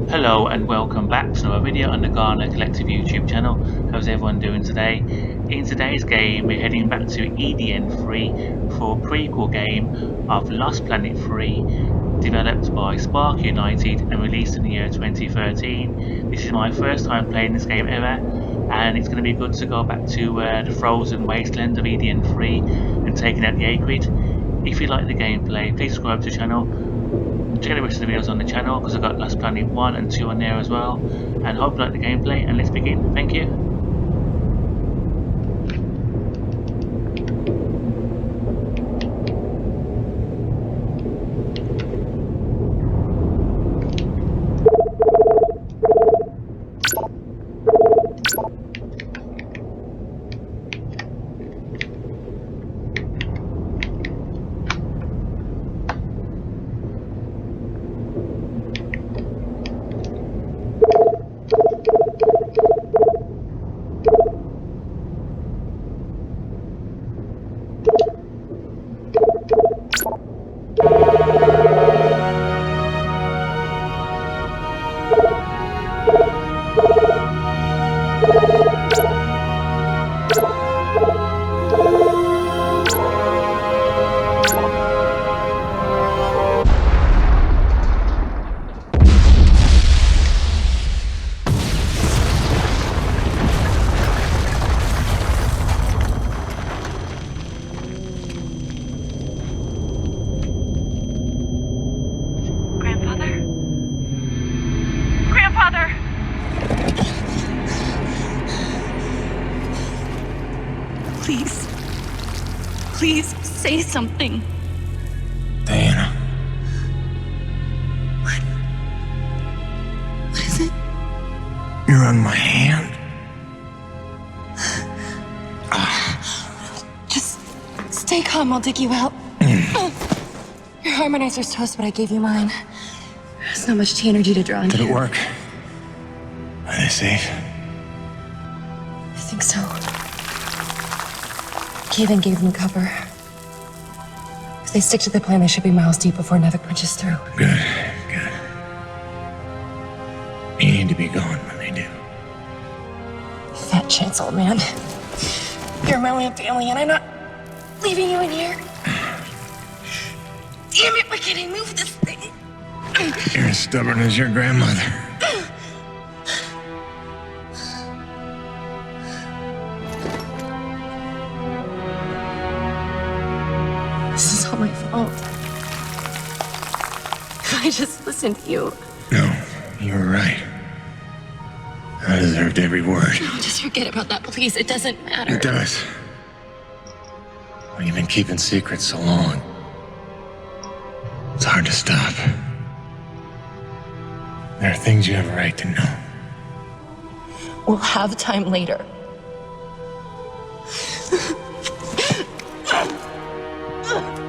Hello and welcome back to another video on the Garner Collective YouTube channel. How's everyone doing today? In today's game we're heading back to EDN 3 for a prequel game of Lost Planet 3, developed by Spark United and released in the year 2013. This is my first time playing this game ever, and it's going to be good to go back to the frozen wasteland of EDN 3 and taking out the Akrid. If you like the gameplay, please subscribe to the channel. Check the rest of the videos on the channel because I've got Lost Planet 1 and 2 on there as well, and hope you like the gameplay, and let's begin. Thank you. Please, say something. Diana. What is it? You're on my hand. Just stay calm, I'll dig you out. Your harmonizer's toast, but I gave you mine. There's not much T energy to draw on. Did it work? Are they safe? I think so. Kevin gave them cover. If they stick to the plan, they should be miles deep before Nevik punches through. Good. You need to be gone when they do. Fat chance, old man. You're my only family, and I'm not leaving you in here. Damn it, why can't I move this thing? You're as stubborn as your grandmother. This is all my fault. If I just listened to you. No, you were right. I deserved every word. No, just forget about that, please. It doesn't matter. It does. When you've been keeping secrets so long, it's hard to stop. There are things you have a right to know. We'll have time later.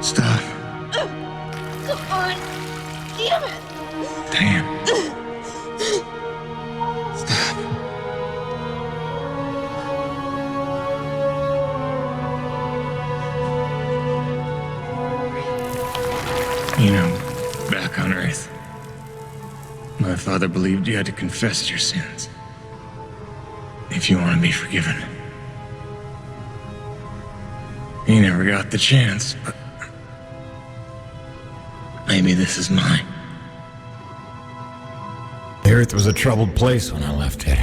Stop. Come on. Damn it. Damn. Stop. You know, back on Earth, my father believed you had to confess your sins if you want to be forgiven. He never got the chance, but maybe this is mine. The Earth was a troubled place when I left it.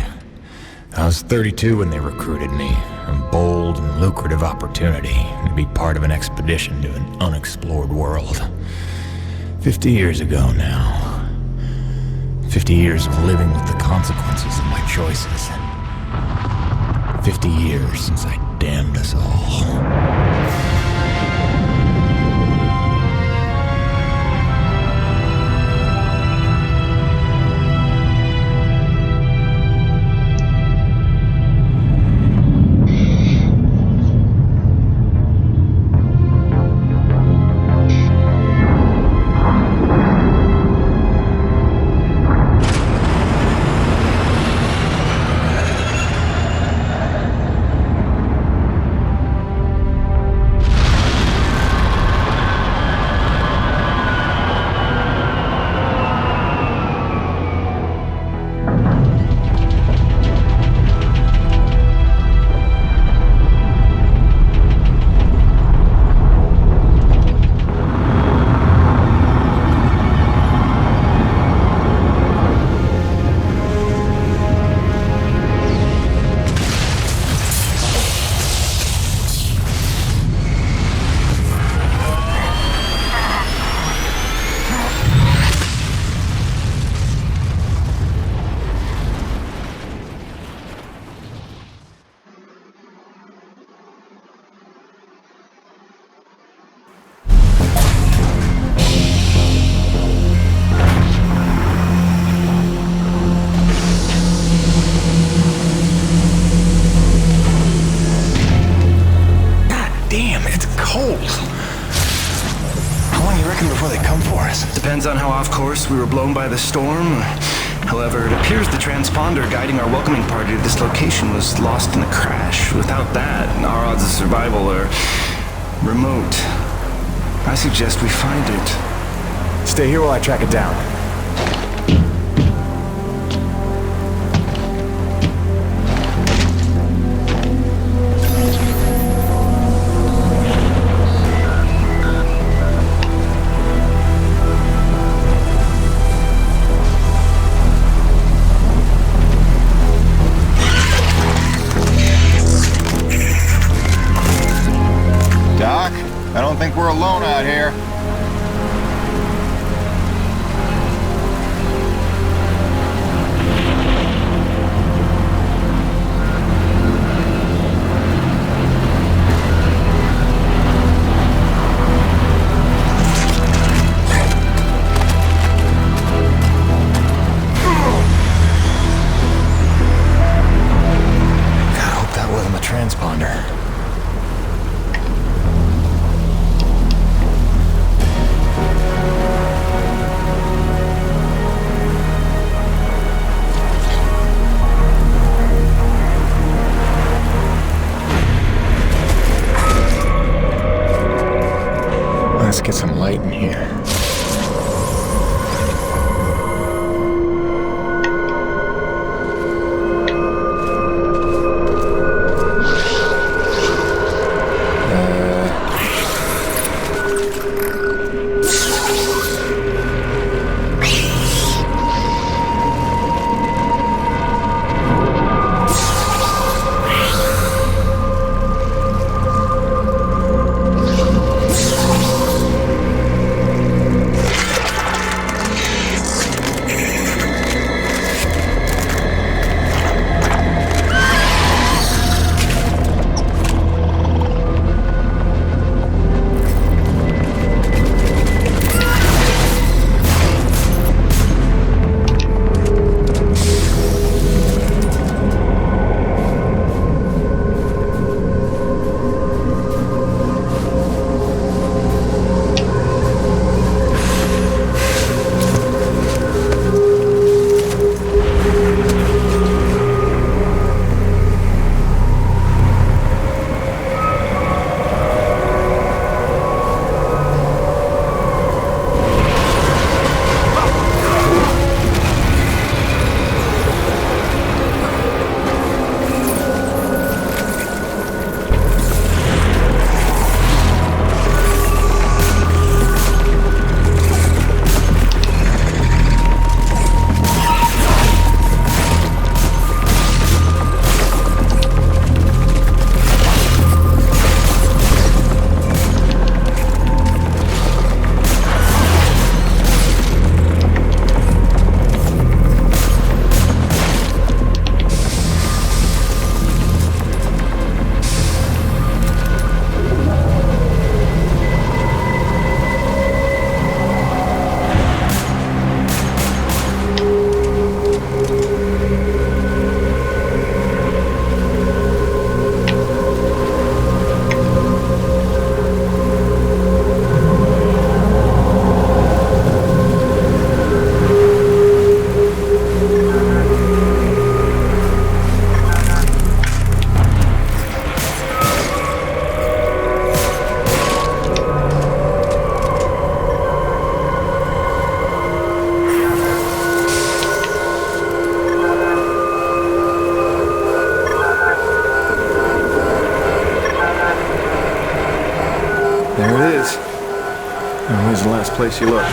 I was 32 when they recruited me. A bold and lucrative opportunity to be part of an expedition to an unexplored world. 50 years ago now. 50 years of living with the consequences of my choices. 50 years since I damned us all. course, we were blown by the storm. However, it appears the transponder guiding our welcoming party to this location was lost in the crash. Without that, our odds of survival are remote. I suggest we find it. Stay here while I track it down. Doc, I don't think we're alone out here. God, I hope that wasn't the transponder. Let's get some light in here. There it is. Always the last place you look.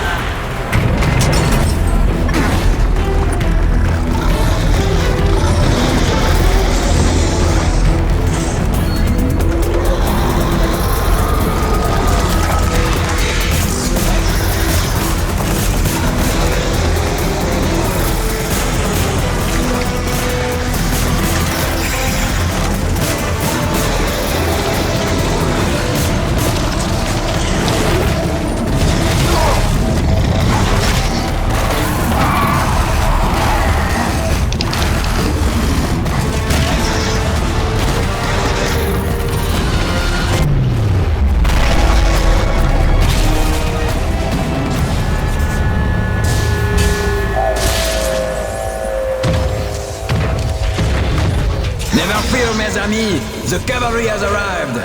fear, mes amis. The cavalry has arrived.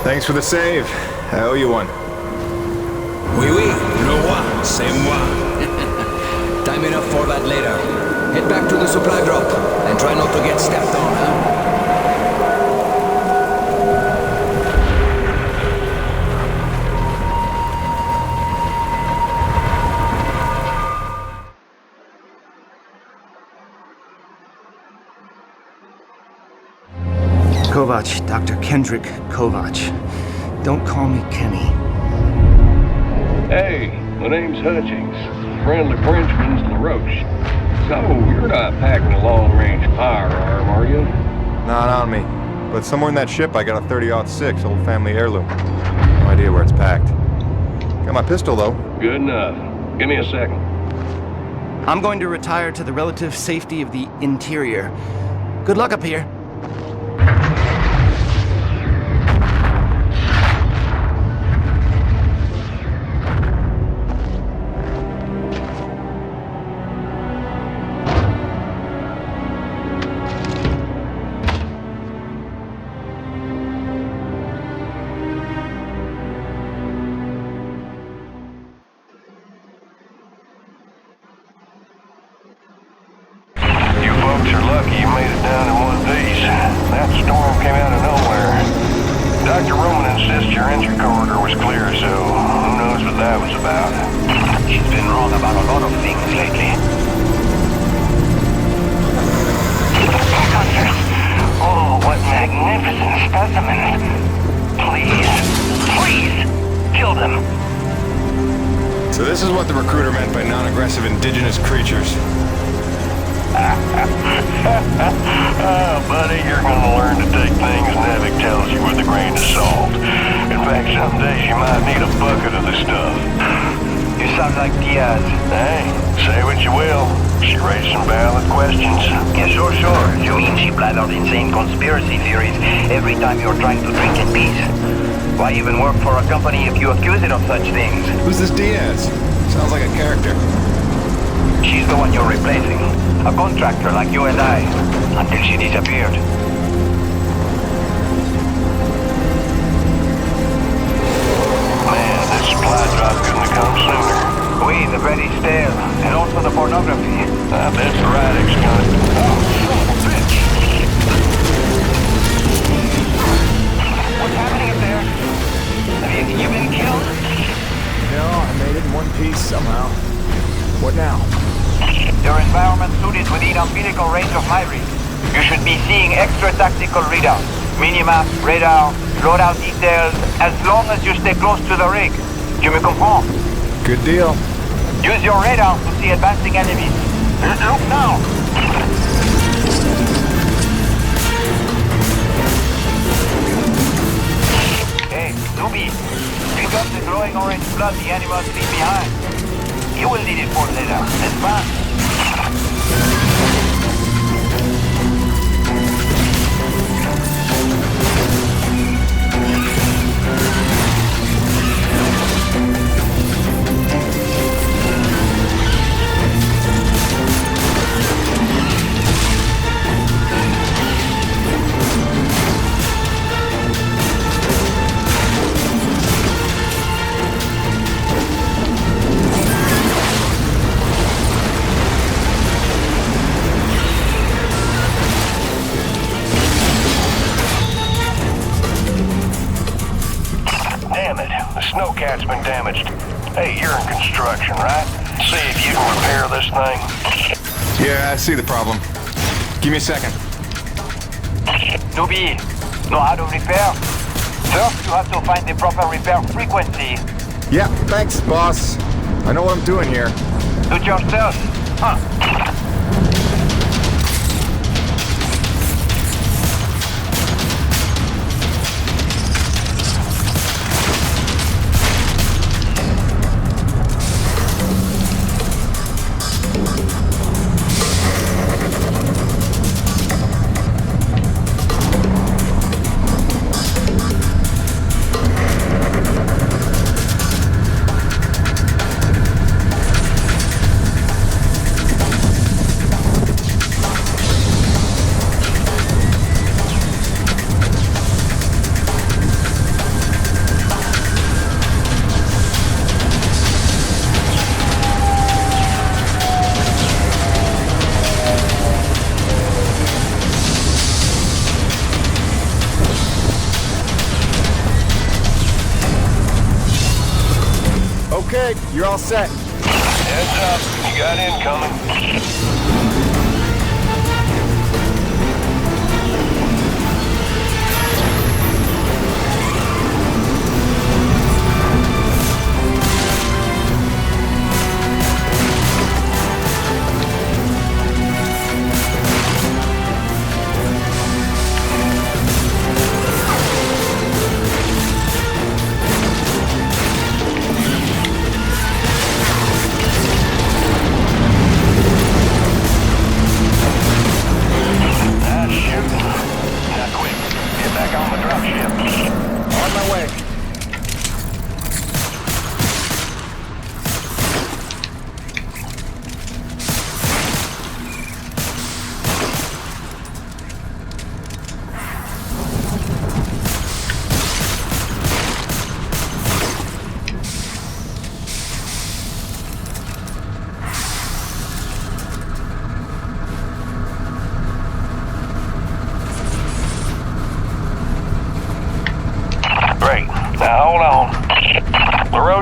Thanks for the save. I owe you one. Oui, oui, le roi, c'est moi. Time enough for that later. Head back to the supply drop, and try not to get stepped on, huh? Kovac, Dr. Kendrick Kovac. Don't call me Kenny. Hey, my name's Hutchings. Friendly Frenchman's LaRoche. So, you're not packing a long-range firearm, are you? Not on me. But somewhere in that ship I got a 30-06 old family heirloom. No idea where it's packed. Got my pistol, though. Good enough. Give me a second. I'm going to retire to the relative safety of the interior. Good luck up here. So this is what the recruiter meant by non-aggressive indigenous creatures. Oh, buddy, you're gonna learn to take things Nevik tells you with a grain of salt. In fact, some days you might need a bucket of the stuff. You sound like Diaz. Hey, say what you will. She raised some valid questions. Yeah, sure. You mean she blathered insane conspiracy theories every time you're trying to drink in peace? Why even work for a company if you accuse it of such things? Who's this Diaz? Sounds like a character. She's the one you're replacing. A contractor like you and I. Until she disappeared. Man, this supply drop couldn't have come sooner. Oui, the bread is stale. And also the pornography. I bet the Radix got it. Oh, bitch! What's happening up there? Have you been killed? No, I made it in one piece somehow. What now? Your environment suit is within umbilical range of my rig. You should be seeing extra tactical readouts. Minimap, radar, loadout details, as long as you stay close to the rig. Tu me comprends? Good deal. Use your radar to see advancing enemies. Look now! Hey, Ruby, pick up the glowing orange blood the animals leave behind. You will need it for later. Let's fast. Snowcat's been damaged. Hey, you're in construction, right? See if you can repair this thing. Yeah, I see the problem. Give me a second. Nubi, know how to repair? First, you have to find the proper repair frequency. Yeah, thanks, boss. I know what I'm doing here. Do it yourself. Huh. Okay, you're all set. Heads up, you got incoming.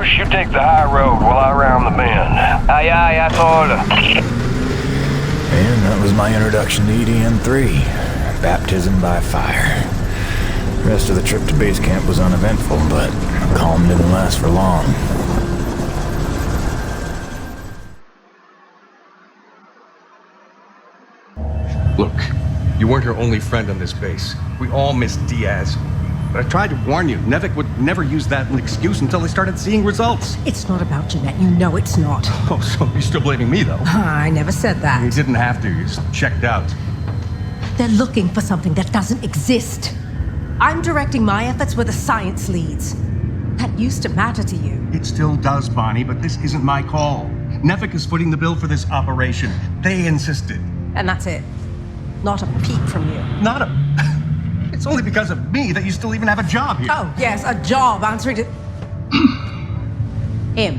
You take the high road while I round the bend. Aye, aye, ATTAPOLL. And that was my introduction to EDN-3. Baptism by fire. The rest of the trip to base camp was uneventful, but calm didn't last for long. Look, you weren't her only friend on this base. We all miss Diaz. But I tried to warn you. Nevik would never use that as an excuse until they started seeing results. It's not about Jeanette. You know it's not. Oh, so you're still blaming me, though? I never said that. You didn't have to. You just checked out. They're looking for something that doesn't exist. I'm directing my efforts where the science leads. That used to matter to you. It still does, Bonnie, but this isn't my call. Nevik is footing the bill for this operation. They insisted. And that's it. Not a peep from you. Not a... It's only because of me that you still even have a job here. Oh, yes, a job answering to... him.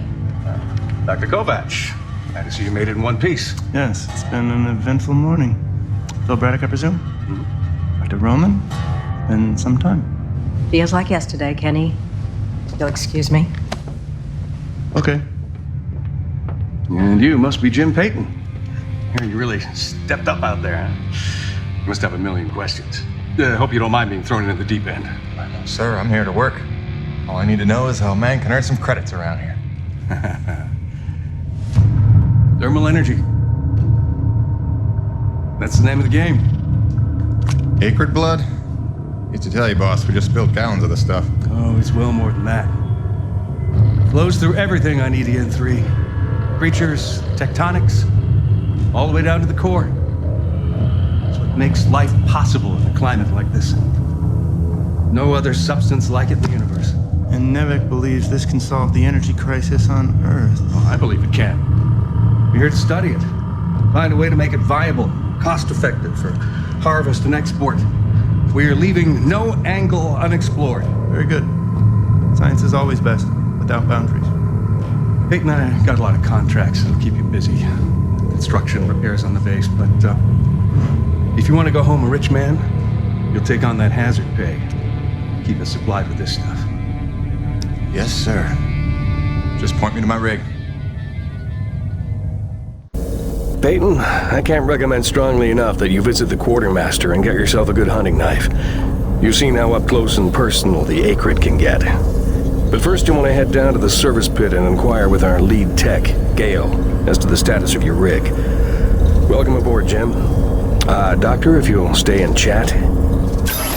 Dr. Kovac, glad to see you made it in one piece. Yes, it's been an eventful morning. Phil Braddock, I presume? Mm-hmm. Dr. Roman? Been some time. Feels like yesterday, Kenny. You'll excuse me. Okay. And you must be Jim Payton. Here, you really stepped up out there, huh? You must have a million questions. Hope you don't mind being thrown into the deep end. Sir, I'm here to work. All I need to know is how a man can earn some credits around here. Thermal energy. That's the name of the game. Akrid blood? Hate to tell you, boss, we just spilled gallons of the stuff. Oh, it's well more than that. Flows through everything on EDN-3. Creatures, tectonics, all the way down to the core. It's what makes life possible in a climate like this. No other substance like it in the universe. And Nevik believes this can solve the energy crisis on Earth. Oh, I believe it can. We're here to study it. Find a way to make it viable, cost-effective for harvest and export. We are leaving no angle unexplored. Very good. Science is always best, without boundaries. Peyton and I got a lot of contracts that'll keep you busy. Construction, repairs on the base, but if you want to go home a rich man, you'll take on that hazard pay. Keep us supplied with this stuff. Yes, sir. Just point me to my rig. Peyton, I can't recommend strongly enough that you visit the quartermaster and get yourself a good hunting knife. You've seen how up close and personal the Akrid can get. But first you want to head down to the service pit and inquire with our lead tech, Gale, as to the status of your rig. Welcome aboard, Jim. Doctor, if you'll stay and chat.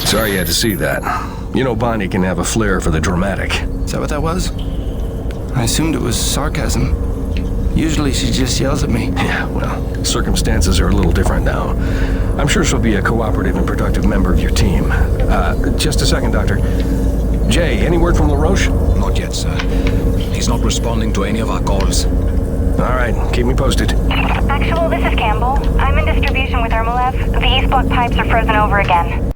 Sorry you had to see that. You know Bonnie can have a flair for the dramatic. Is that what that was? I assumed it was sarcasm. Usually she just yells at me. Yeah, well, circumstances are a little different now. I'm sure she'll be a cooperative and productive member of your team. Just a second, Doctor. Jay, any word from LaRoche? Not yet, sir. He's not responding to any of our calls. All right, keep me posted. Actual, this is Campbell. I'm in distribution with Ermolev. The east block pipes are frozen over again.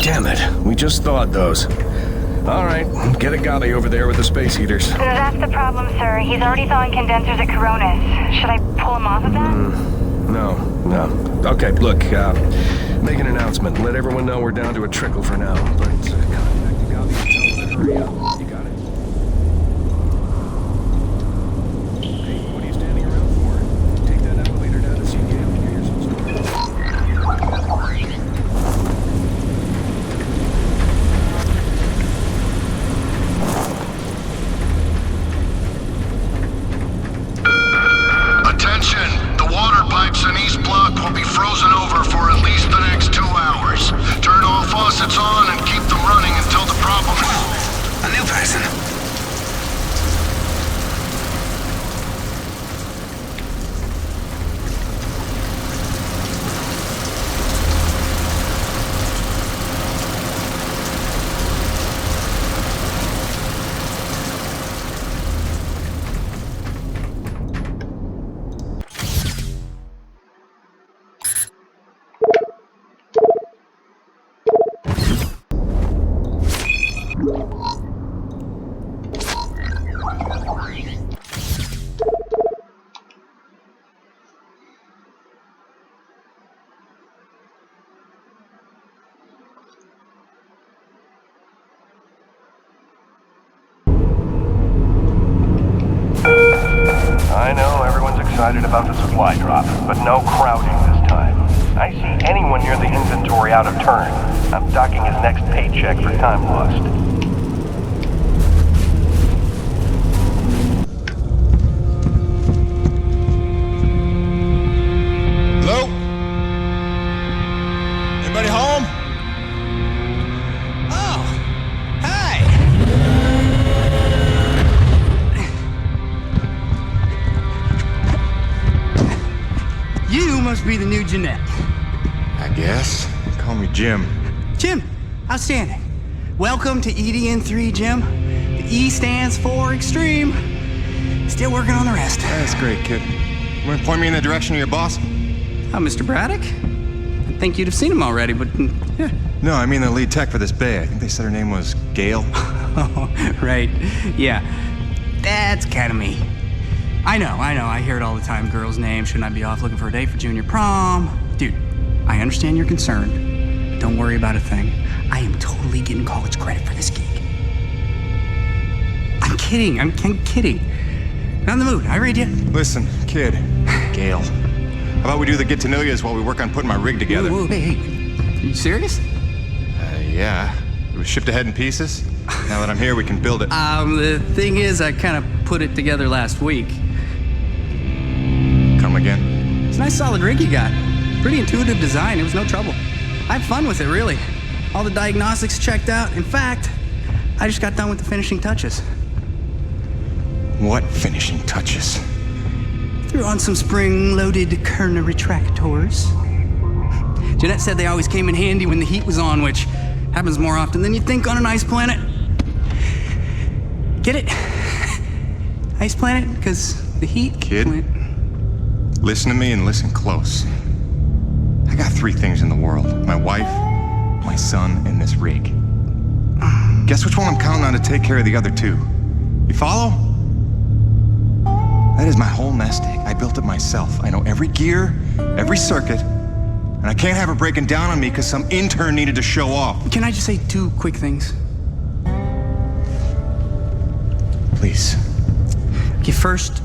Damn it, we just thawed those. All right, get a Gabi over there with the space heaters. That's the problem, sir. He's already thawing condensers at Coronis. Should I pull him off of that? No. Okay, look, Make an announcement and let everyone know we're down to a trickle for now. But contact the Gavi and tell them to hurry up. You got it. Hey, what are you standing around for? Take that elevator down to see Gail and get yourself started. Attention! The water pipes in East Block will be frozen over for at least the next 2 hours. Turn all faucets on and keep them running until the problem is solved. A new person. I know everyone's excited about the supply drop, but no crowding this time. I see anyone near the inventory out of turn. I'm docking his next paycheck for time lost. Hello? Anybody home? Oh, hi. You must be the new Jeanette. I guess. Call me Jim. Jim, outstanding. Welcome to EDN3, Jim. The E stands for extreme. Still working on the rest. That's great, kid. You want to point me in the direction of your boss? Oh, Mr. Braddock? I think you'd have seen him already, but yeah. No, I mean the lead tech for this bay. I think they said her name was Gail. Oh, right. Yeah. That's kind of me. I know. I hear it all the time. Girl's name. Shouldn't I be off looking for a date for junior prom? Dude, I understand you're concerned. Don't worry about a thing. I am totally getting college credit for this gig. I'm kidding. I'm kidding. Not in the mood. I read you. Listen, kid. Gail. How about we do the get-to-know-yous while we work on putting my rig together? Whoa, hey. Are you serious? Yeah. It was shipped ahead in pieces. Now that I'm here, we can build it. The thing is, I kind of put it together last week. Come again? It's a nice solid rig you got. Pretty intuitive design. It was no trouble. I had fun with it, really. All the diagnostics checked out. In fact, I just got done with the finishing touches. What finishing touches? Threw on some spring-loaded Garner retractors. Jeanette said they always came in handy when the heat was on, which happens more often than you'd think on an ice planet. Get it? Ice planet? Because the heat... Kid, listen to me and listen close. I got 3 things in the world. My wife, my son, and this rig. Guess which one I'm counting on to take care of the other 2? You follow? That is my whole nest egg. I built it myself. I know every gear, every circuit, and I can't have her breaking down on me because some intern needed to show off. Can I just say 2 quick things? Please. Okay, first,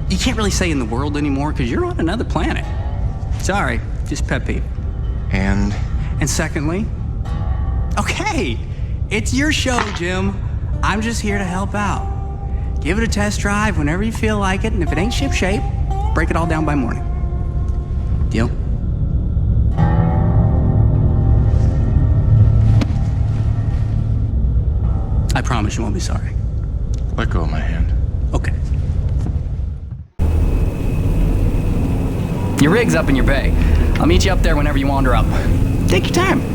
you can't really say in the world anymore because you're on another planet. Sorry, just pet peeve. And secondly, okay, it's your show, Jim. I'm just here to help out. Give it a test drive whenever you feel like it, and if it ain't ship-shape, break it all down by morning. Deal? I promise you won't be sorry. Let go of my hand. Okay. Your rig's up in your bay. I'll meet you up there whenever you wander up. Take your time.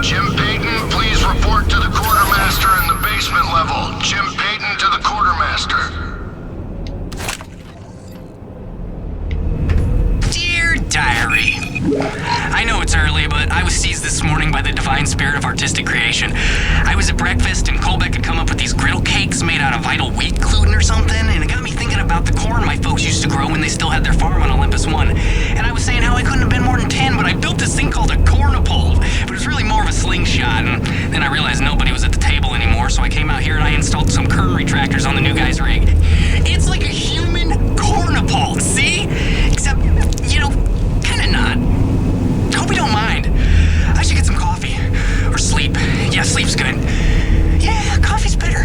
Jim Payton, please report to the quartermaster in the basement level. Jim Payton to the quartermaster. Dear Diary, I know it's early, but I was seized this morning by the divine spirit of artistic creation. I was at breakfast and Colbeck had come up with these griddle cakes made out of vital wheat gluten or something, and it got me thinking about the corn my folks used to grow when they still had their farm on Olympus 1. And I was saying how I couldn't have been more than 10, but I built this thing called a GARNER, but it was really more of a slingshot, and then I realized nobody was at the table anymore, so I came out here and I installed some kern retractors on the new guy's rig. It's like a human GARNER, see? Except, you know, kinda not. Hope you don't mind. I should get some coffee. Or sleep. Yeah, sleep's good. Yeah, coffee's better.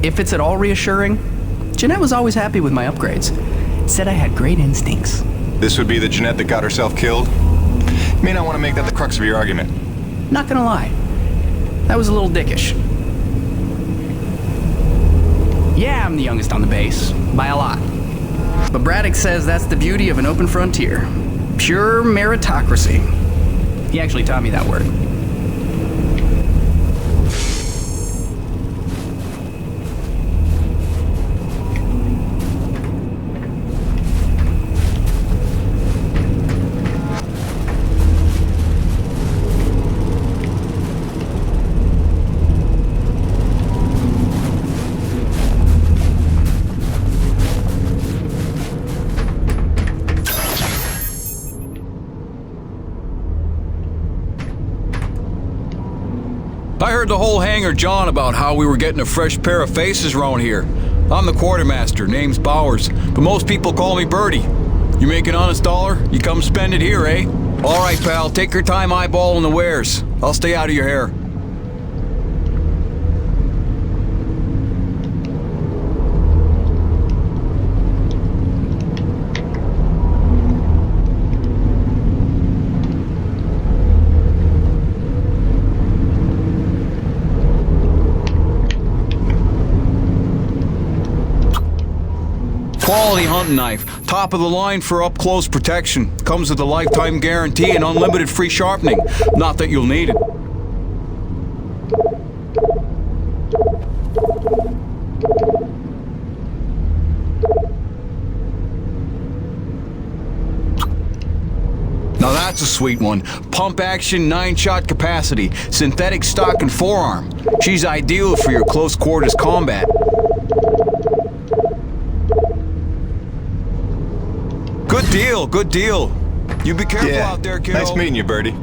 If it's at all reassuring, Jeanette was always happy with my upgrades. Said I had great instincts. This would be the Jeanette that got herself killed? You may not want to make that the crux of your argument. Not gonna lie, that was a little dickish. Yeah, I'm the youngest on the base, by a lot. But Braddock says that's the beauty of an open frontier. Pure meritocracy. He actually taught me that word. I heard the whole hangar John about how we were getting a fresh pair of faces around here. I'm the quartermaster, name's Bowers, but most people call me Birdie. You make an honest dollar, you come spend it here, eh? All right, pal, take your time eyeballing the wares. I'll stay out of your hair. Quality hunting knife, top of the line for up-close protection. Comes with a lifetime guarantee and unlimited free sharpening. Not that you'll need it. Now that's a sweet one. Pump action, 9-shot capacity, synthetic stock and forearm. She's ideal for your close quarters combat. Good deal. You be careful out there, kiddo. Nice meeting you, Birdie.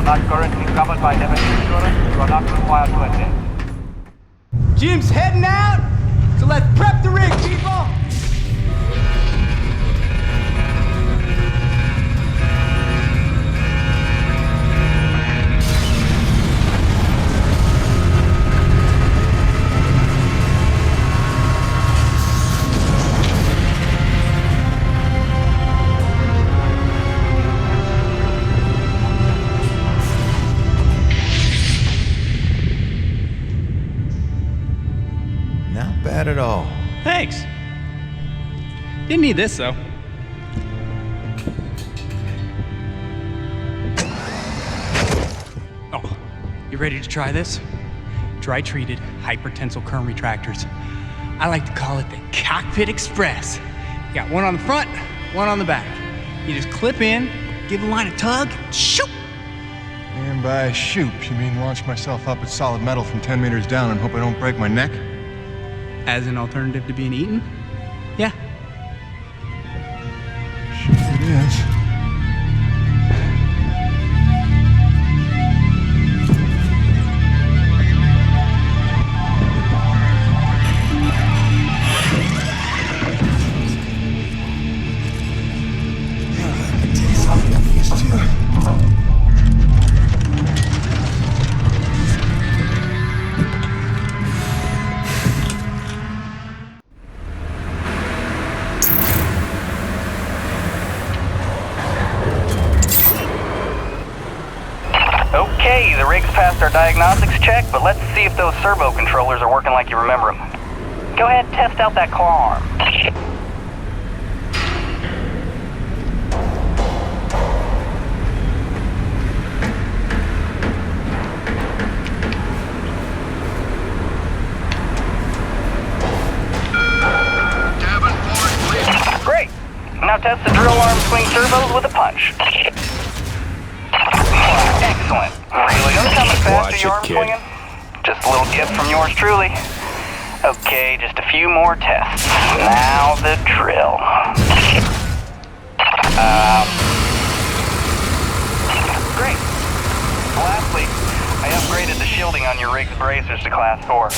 not currently covered by indemnity insurance, you are not required to attend. Jim's heading out, so let's prep the rig, people! Not bad at all. Thanks. Didn't need this, though. Oh, you ready to try this? Dry-treated hypertensile current retractors. I like to call it the Cockpit Express. You got one on the front, one on the back. You just clip in, give the line a tug, shoot! And by shoot, you mean launch myself up at solid metal from 10 meters down and hope I don't break my neck? As an alternative to being eaten? Yeah. Sure it is. Okay, the rig's passed our diagnostics check, but let's see if those servo controllers are working like you remember them. Go ahead and test out that claw arm. Great. Now test the drill arm swing servos with a punch. Excellent. Really coming fast to your arm swinging? Just a little gift from yours truly. Okay, just a few more tests. Now the drill. Great. Lastly, I upgraded the shielding on your rig's bracers to Class 4.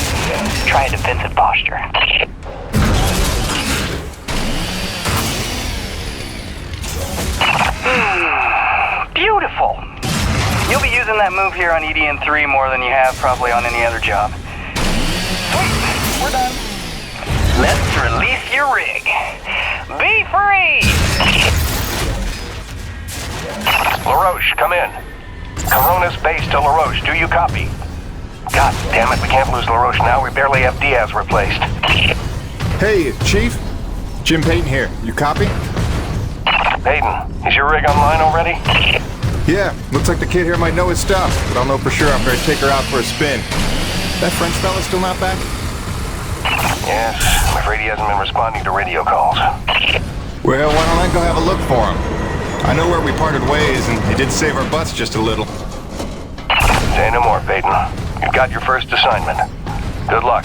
Try a defensive posture. Beautiful. You'll be using that move here on EDN3 more than you have probably on any other job. Sweet, we're done. Let's release your rig. Be free! LaRoche, come in. Coronas base to LaRoche, do you copy? God damn it, we can't lose LaRoche now. We barely have Diaz replaced. Hey, Chief. Jim Payton here. You copy? Payton, is your rig online already? Yeah, looks like the kid here might know his stuff, but I'll know for sure after I take her out for a spin. That French fella still not back? Yes, I'm afraid he hasn't been responding to radio calls. Well, why don't I go have a look for him? I know where we parted ways, and he did save our butts just a little. Say no more, Payton. You've got your first assignment. Good luck.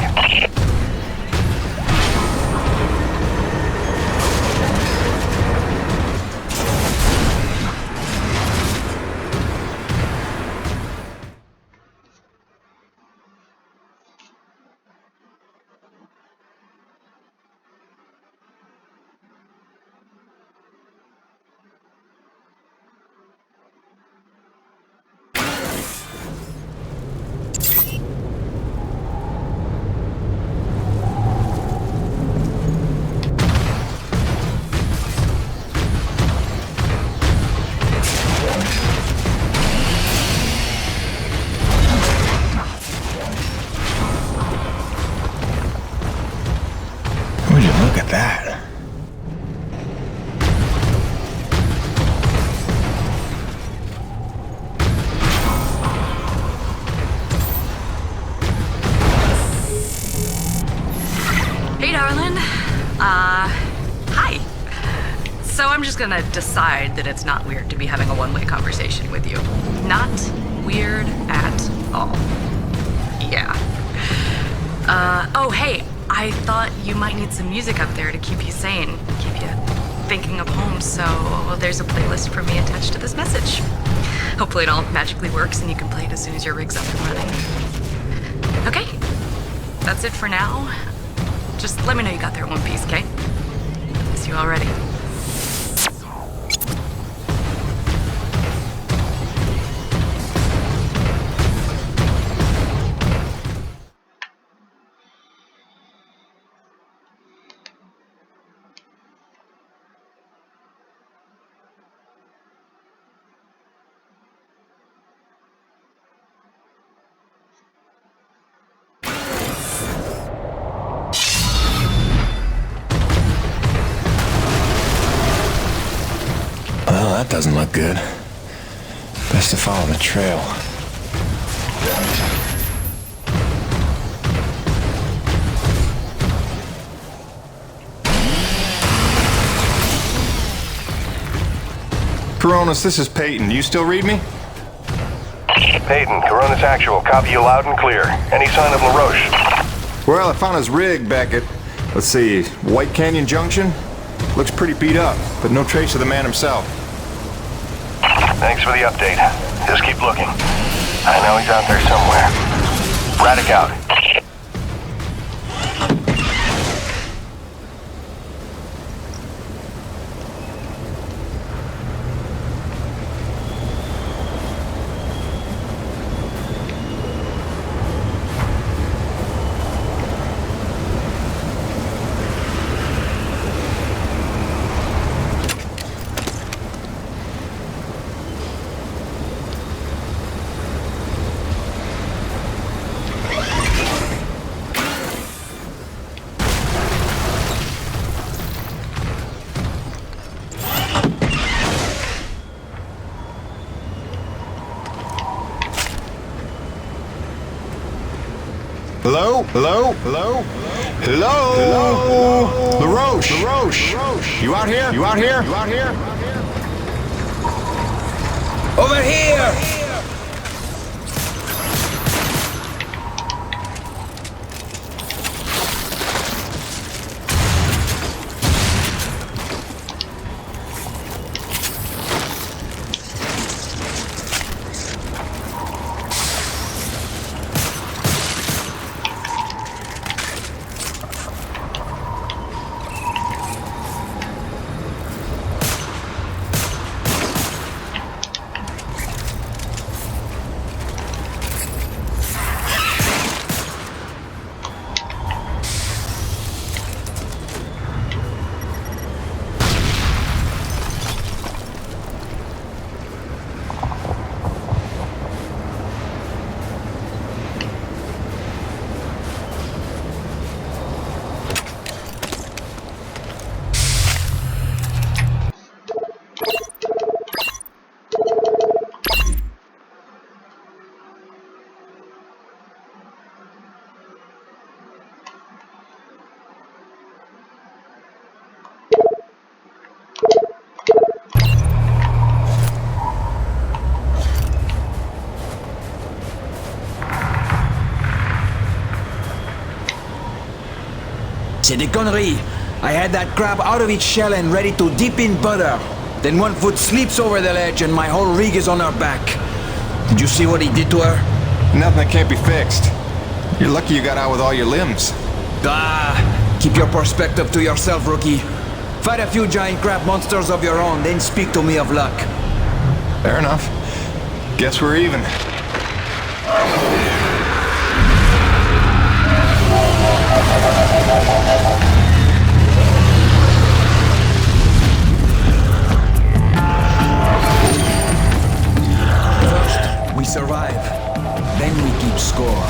Would you look at that? Hey, darling. Hi. So I'm just gonna decide that it's not weird to be having a one-way conversation with you. Not weird at all. Yeah. Oh, hey, I thought you might need some music up there to keep you sane, keep you thinking of home, so there's a playlist for me attached to this message. Hopefully it all magically works and you can play it as soon as your rig's up and running. Okay, that's it for now. Just let me know you got there in one piece, okay? Miss you already. Well, that doesn't look good. Best to follow the trail. Coronas, this is Peyton. You still read me? Peyton, Coronas Actual. Copy you loud and clear. Any sign of LaRoche? Well, I found his rig back at, let's see, White Canyon Junction. Looks pretty beat up, but no trace of the man himself. Thanks for the update. Just keep looking. I know he's out there somewhere. Braddock out. Hello? Hello? Hello? Hello? Hello? LaRoche? LaRoche? You out here? You out here? You out here? Over here! C'est the gunnery. I had that crab out of its shell and ready to dip in butter. Then one foot slips over the ledge and my whole rig is on her back. Did you see what he did to her? Nothing that can't be fixed. You're lucky you got out with all your limbs. Ah, keep your perspective to yourself, rookie. Fight a few giant crab monsters of your own, then speak to me of luck. Fair enough. Guess we're even. First, we survive. Then we keep score.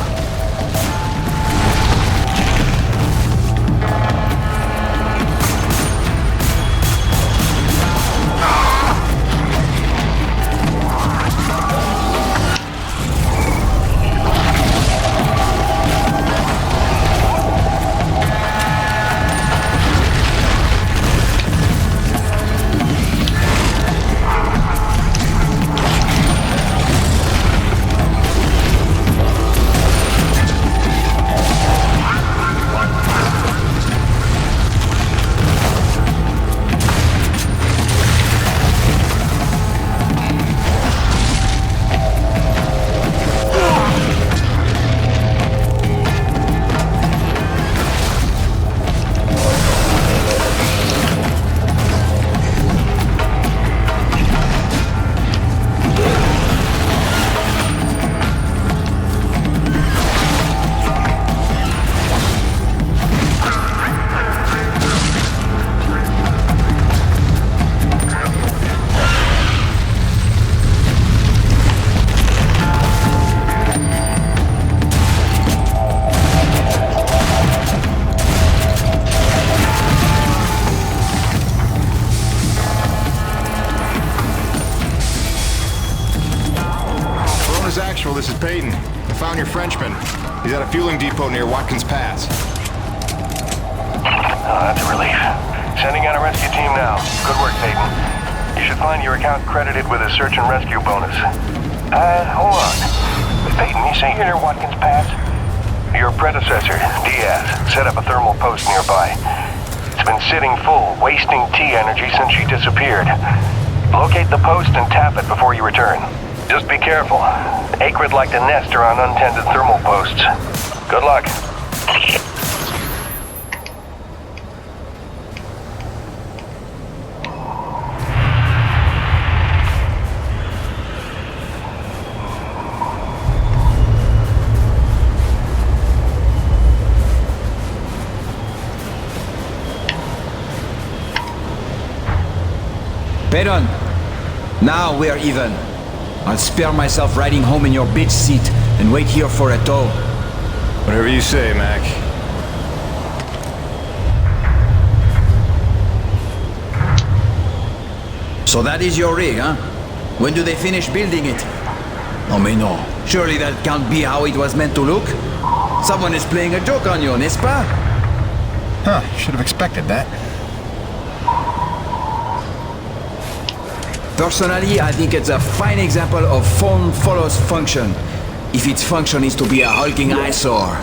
Maxwell, this is Peyton. I found your Frenchman. He's at a fueling depot near Watkins Pass. Oh, that's a relief. Sending out a rescue team now. Good work, Peyton. You should find your account credited with a search and rescue bonus. Hold on. Peyton, you say you're near Watkins Pass? Your predecessor, Diaz, set up a thermal post nearby. It's been sitting full, wasting T energy since she disappeared. Locate the post and tap it before you return. Just be careful. Akrid like to nest around untended thermal posts. Good luck. Peyton, now we're even. I'll spare myself riding home in your bitch seat and wait here for a tow. Whatever you say, Mac. So that is your rig, huh? When do they finish building it? Oh, mais no. Surely that can't be how it was meant to look. Someone is playing a joke on you, n'est-ce pas? Huh, should have expected that. Personally, I think it's a fine example of form follows function. If its function is to be a hulking eyesore.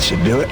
should do it.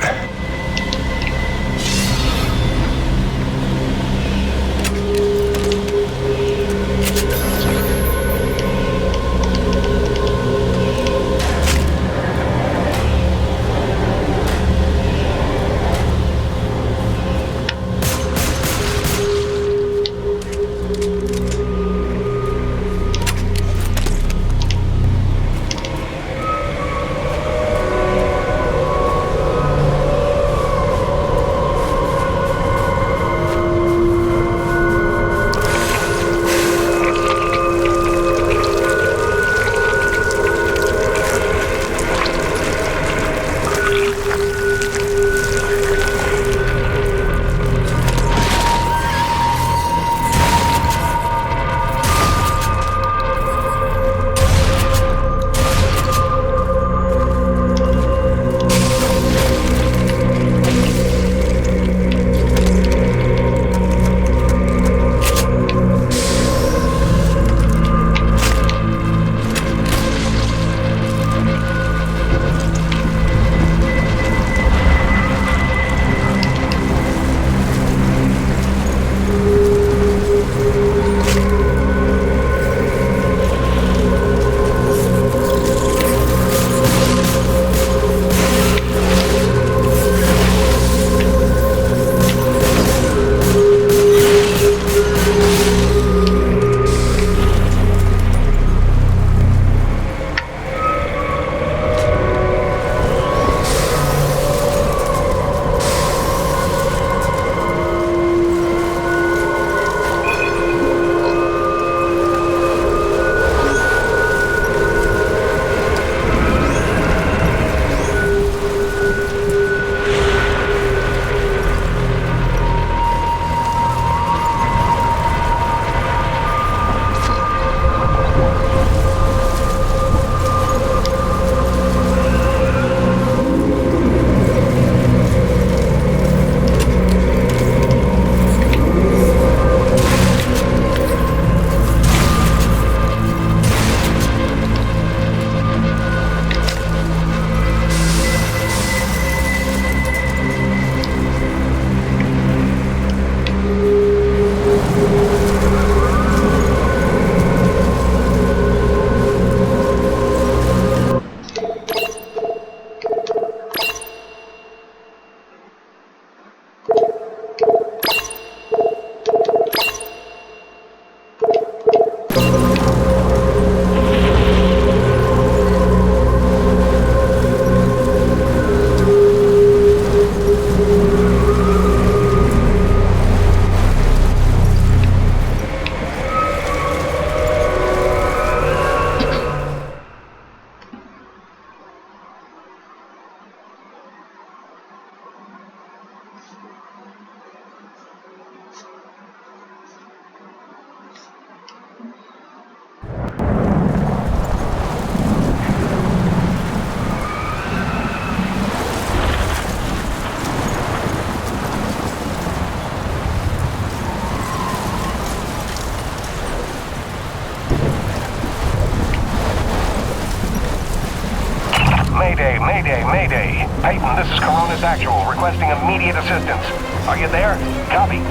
Mayday, mayday, mayday. Peyton, this is Corona's Actual, requesting immediate assistance. Are you there? Copy.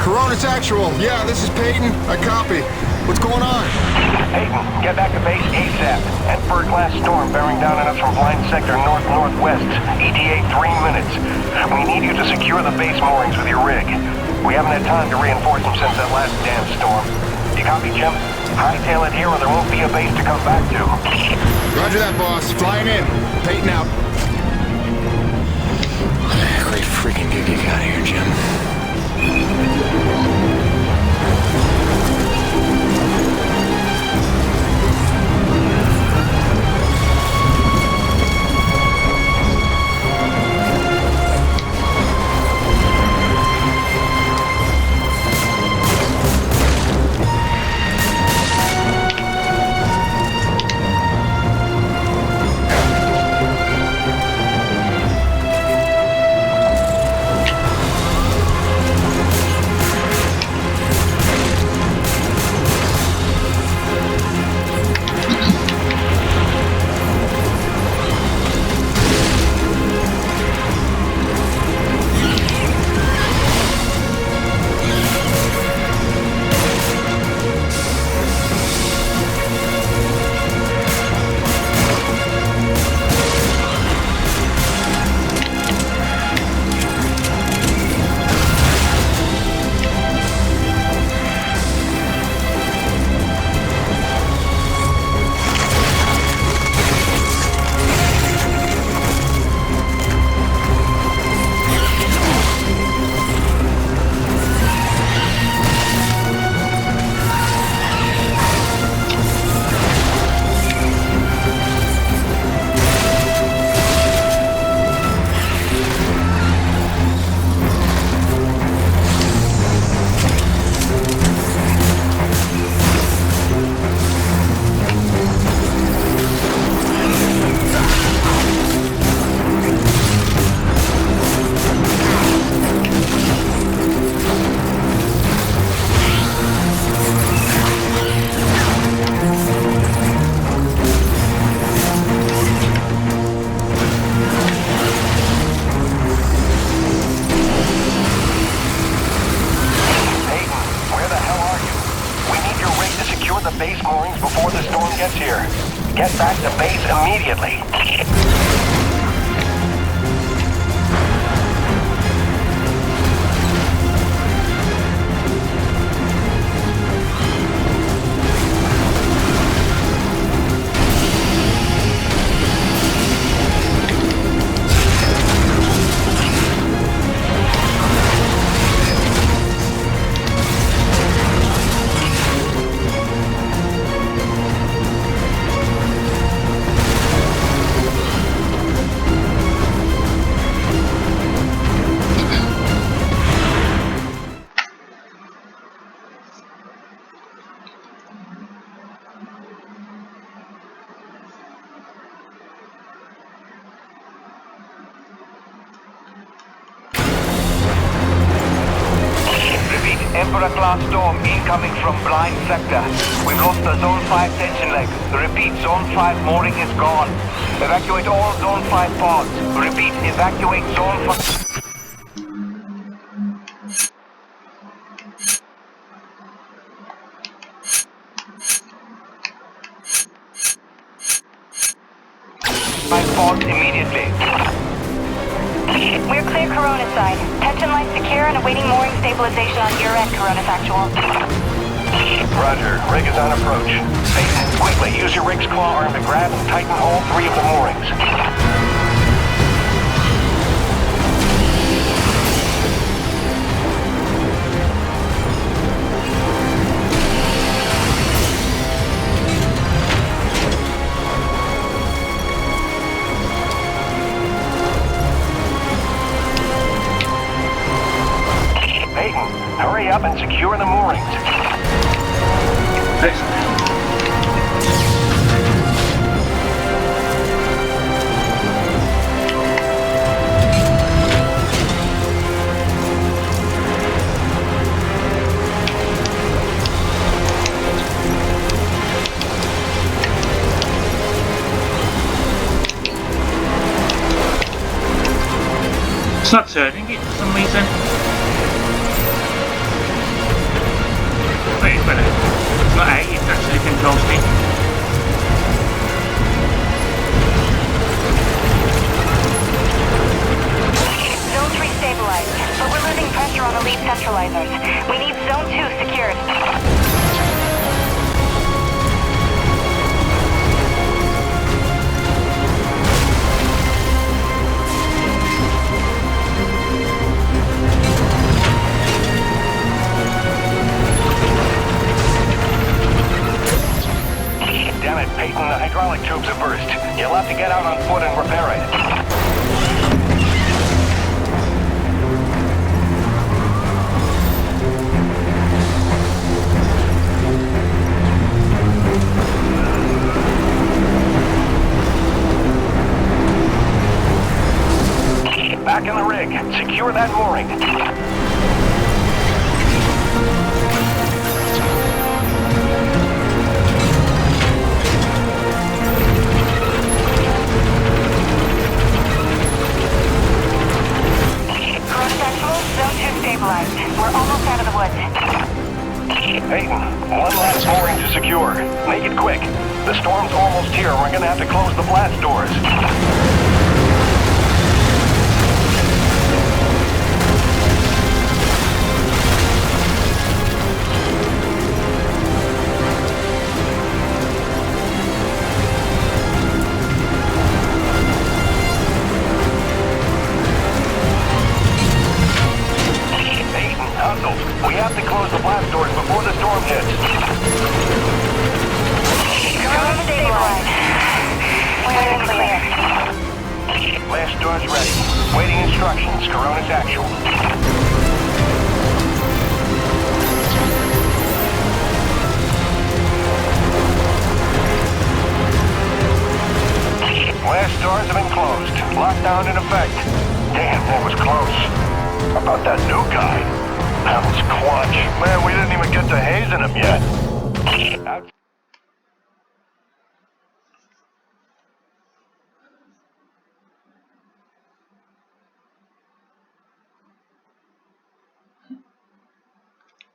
Corona's Actual. Yeah, this is Peyton. I copy. What's going on? Peyton, get back to base ASAP. That bird-glass storm bearing down on us from blind sector north-northwest. ETA 3 minutes. We need you to secure the base moorings with your rig. We haven't had time to reinforce them since that last damn storm. You copy, Jim? Hightail it here or there won't be a base to come back to. Roger that, boss. Flying in. Peyton out. Great freaking gig you got here, Jim. storm gets here, get back to base immediately. Emperor-class storm incoming from blind sector. We've lost the Zone 5 tension leg. Repeat, Zone 5 mooring is gone. Evacuate all Zone 5 pods. Repeat, evacuate Zone 5... pods immediately. We're clear Corona side. Tension line secure and awaiting mooring stabilization on your end, Corona Factual. Roger. Rig is on approach. Peyton, quickly, use your rig's claw arm to grab and tighten all 3 of the moorings. Peyton, hurry up and secure the moorings. It's not turning it for some reason. Wait a minute. It's not A, it's actually control stick. Zone 3 stabilized, but we're losing pressure on the lead centralizers. We need Zone 2 secured. Damn it, Peyton, the hydraulic tubes have burst. You'll have to get out on foot and repair it. Back in the rig. Secure that mooring. Stabilized. We're almost out of the woods. Peyton, one last mooring to secure. Make it quick. The storm's almost here. We're gonna have to close the blast doors. We have to close the blast doors before the storm hits. Corona stabilized. We're in the clear. Blast doors ready. Waiting instructions. Corona's actual. Blast doors have been closed. Lockdown in effect. Damn, that was close. How about that new guy? That was clutch. Man, we didn't even get to hazing him yet.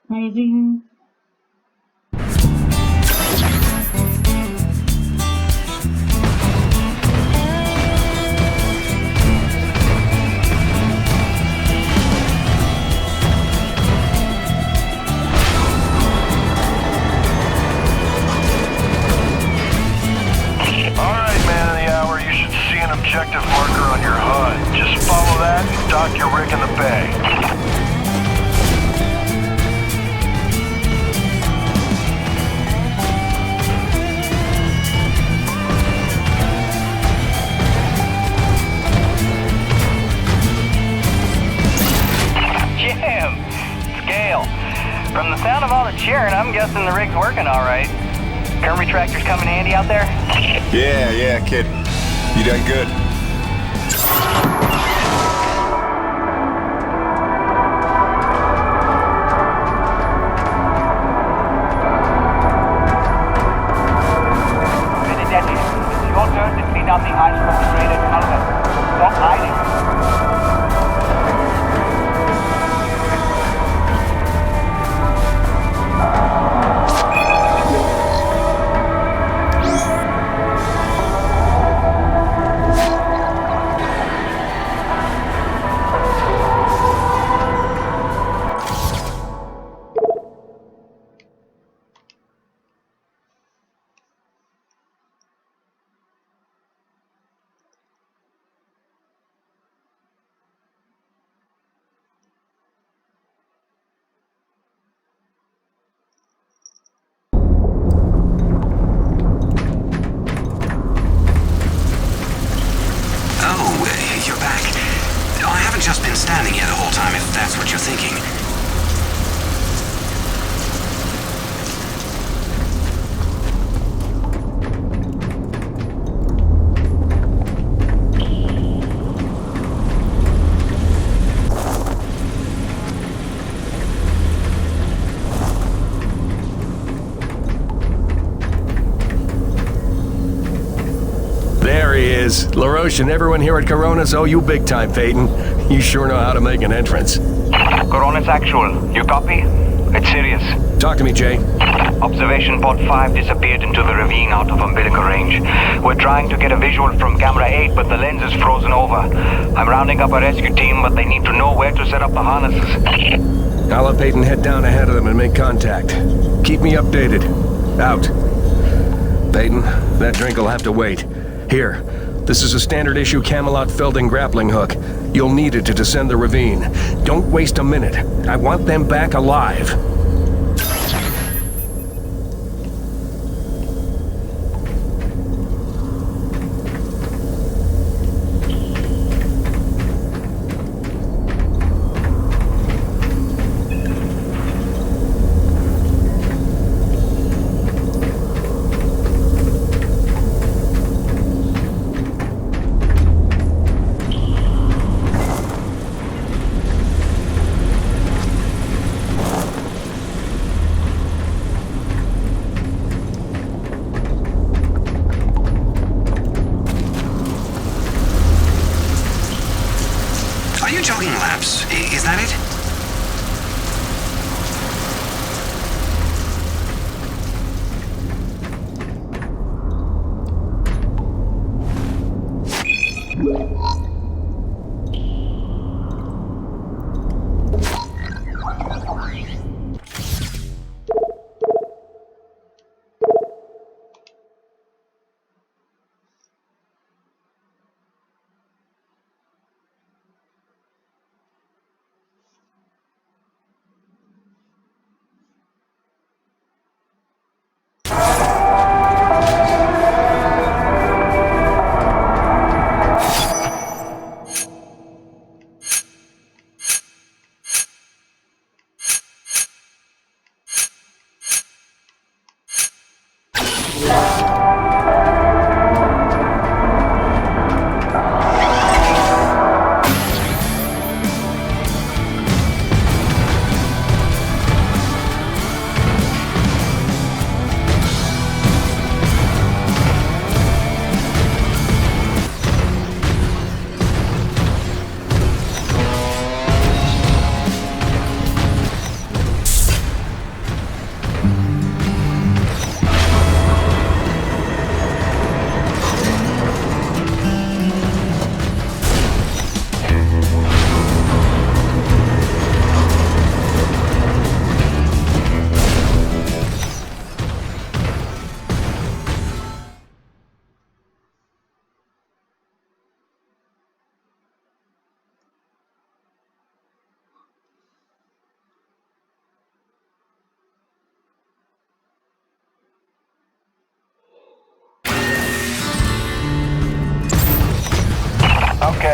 Amazing. Dock your rig in the bay. Jim! Scale. From the sound of all the cheering, I'm guessing the rig's working all right. Current retractors coming handy out there? Yeah, kid. You done good. Benedetti, it's your turn to clean out the ice-concentrated element. Stop hiding. You're back. I haven't just been standing here the whole time, if that's what you're thinking. There he is. LaRoche and everyone here at Coronas owe you big time, Peyton. You sure know how to make an entrance. Coronas actual. You copy? It's serious. Talk to me, Jay. Observation pod 5 disappeared into the ravine out of umbilical range. We're trying to get a visual from camera 8, but the lens is frozen over. I'm rounding up a rescue team, but they need to know where to set up the harnesses. I'll have Peyton head down ahead of them and make contact. Keep me updated. Out. Peyton, that drink will have to wait. Here, this is a standard issue Camelot Felding grappling hook. You'll need it to descend the ravine. Don't waste a minute. I want them back alive. Jogging laps, is that it?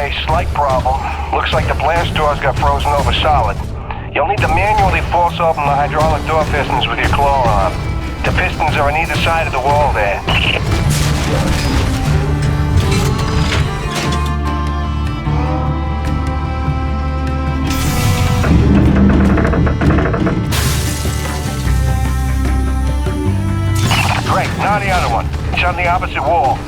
Okay, slight problem. Looks like the blast doors got frozen over solid. You'll need to manually force open the hydraulic door pistons with your claw arm. The pistons are on either side of the wall there. Great, now the other one. It's on the opposite wall.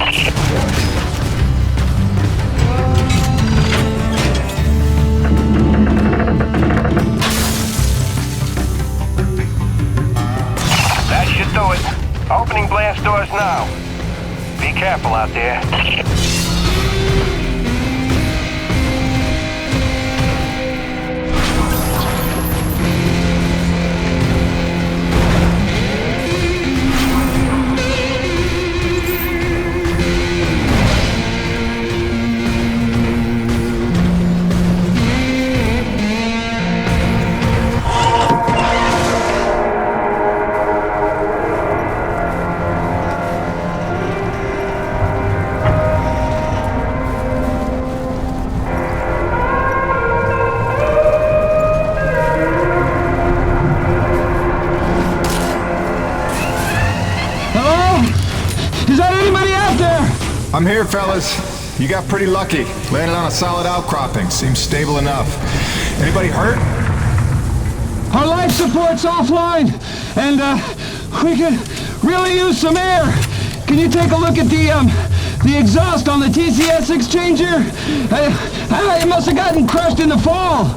That should do it. Opening blast doors now. Be careful out there. I'm here, fellas. You got pretty lucky. Landed on a solid outcropping. Seems stable enough. Anybody hurt? Our life support's offline, and we could really use some air. Can you take a look at the exhaust on the TCS exchanger? It must have gotten crushed in the fall.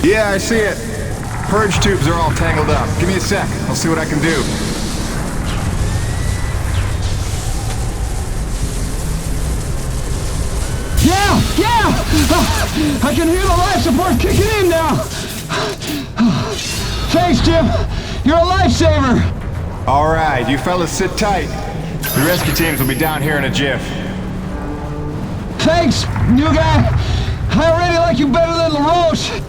Yeah, I see it. Purge tubes are all tangled up. Give me a sec. I'll see what I can do. Yeah! I can hear the life support kicking in now. Thanks, Jim. You're a lifesaver. All right, you fellas sit tight. The rescue teams will be down here in a jiff. Thanks, new guy. I already like you better than LaRoche.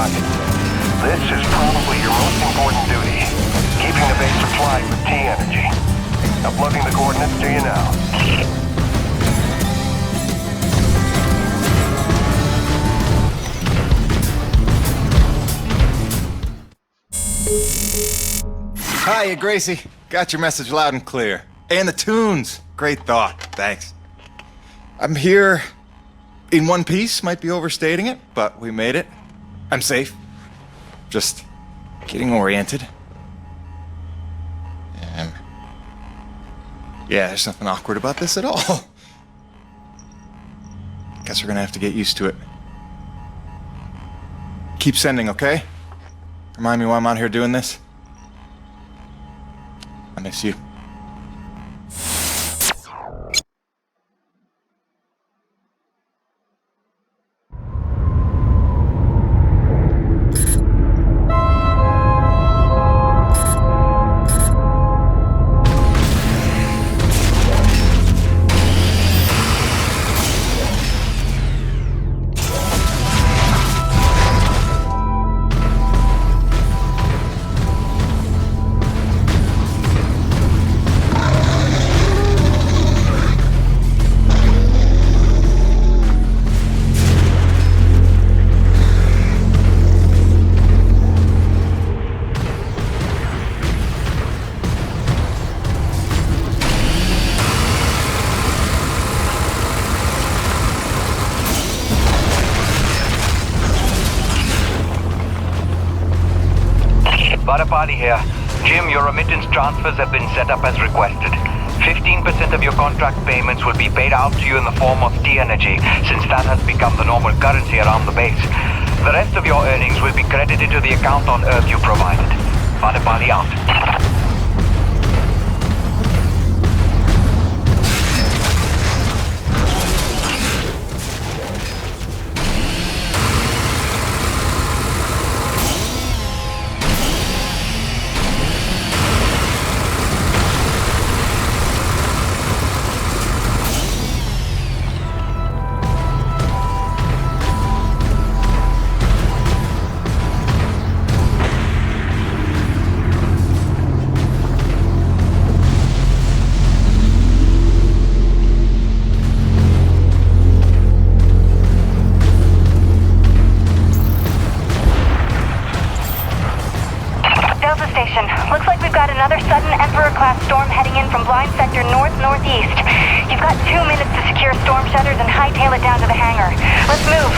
target. This is probably your most important duty, keeping the base supplied with T-energy. Uploading the coordinates to you now. Hiya, Gracie. Got your message loud and clear. And the tunes. Great thought. Thanks. I'm here in one piece. Might be overstating it, but we made it. I'm safe. Just getting oriented. Yeah, there's nothing awkward about this at all. Guess we're gonna have to get used to it. Keep sending, okay? Remind me why I'm out here doing this. I miss you. Party here. Jim, your remittance transfers have been set up as requested. 15% of your contract payments will be paid out to you in the form of T-energy, since that has become the normal currency around the base. The rest of your earnings will be credited to the account on Earth you provided. Party out. Looks like we've got another sudden Emperor-class storm heading in from blind sector north-northeast. You've got 2 minutes to secure storm shutters and hightail it down to the hangar. Let's move.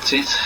That's it.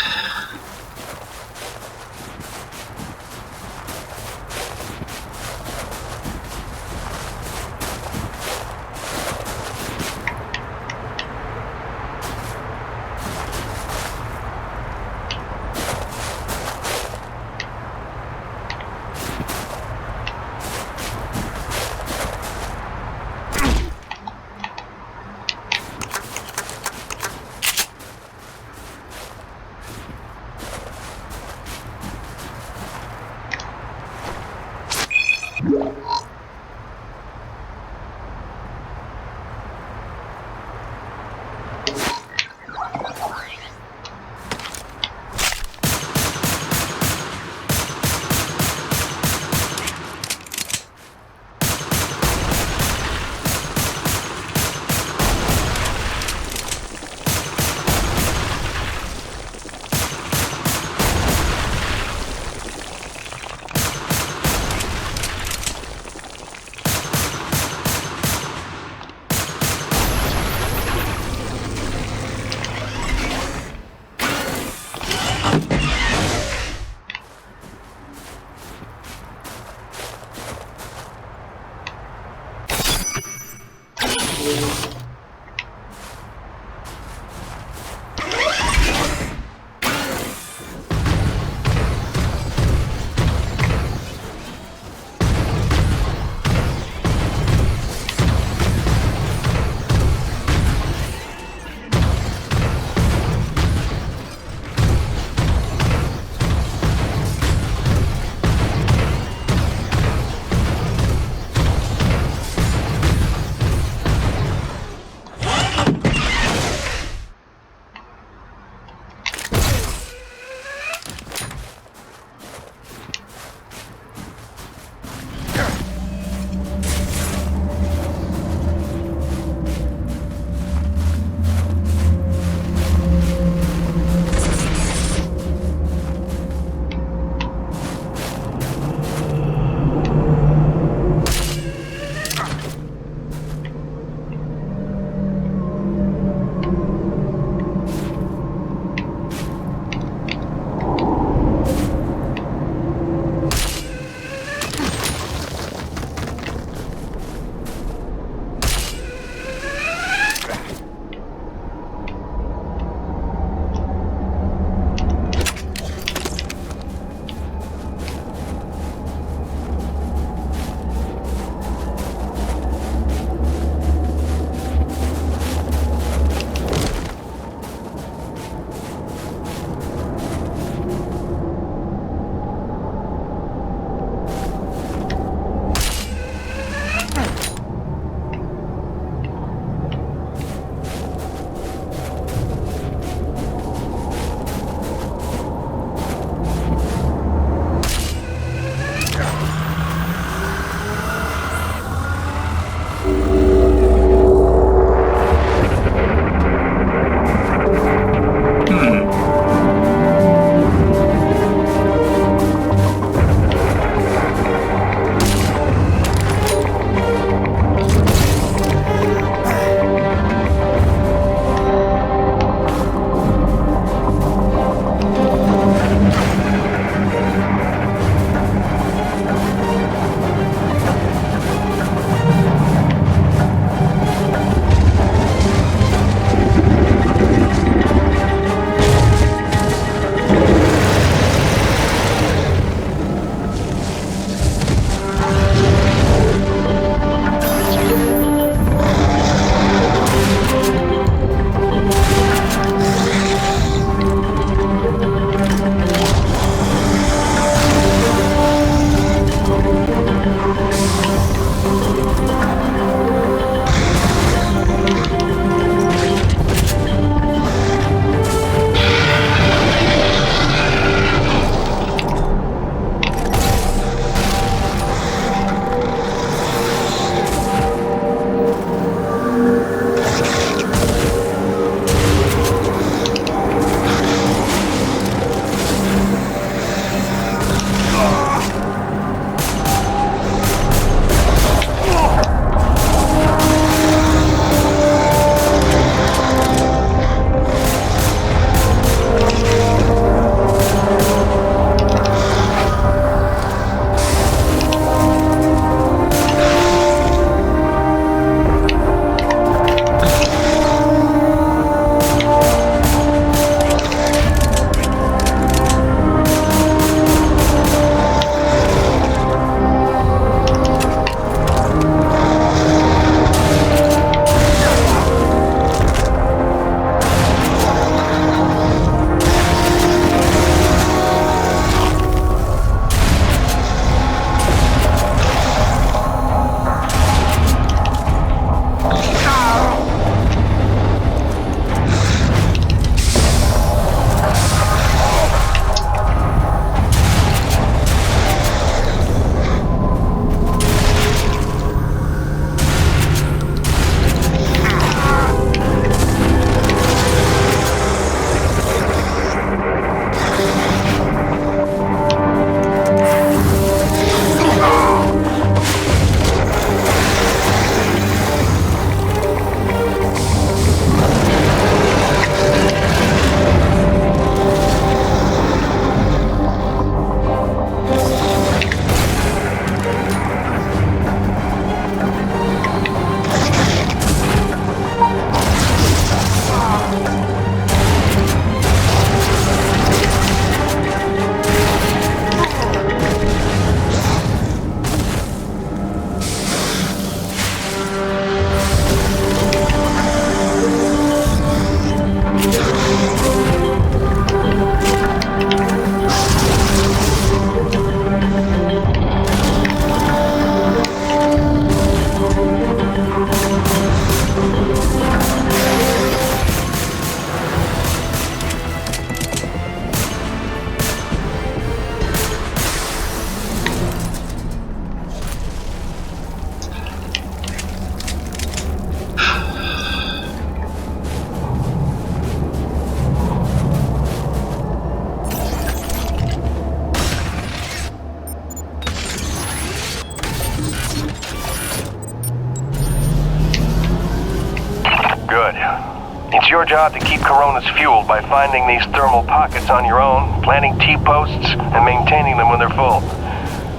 your job to keep Coronas fueled by finding these thermal pockets on your own, planting T-posts, and maintaining them when they're full.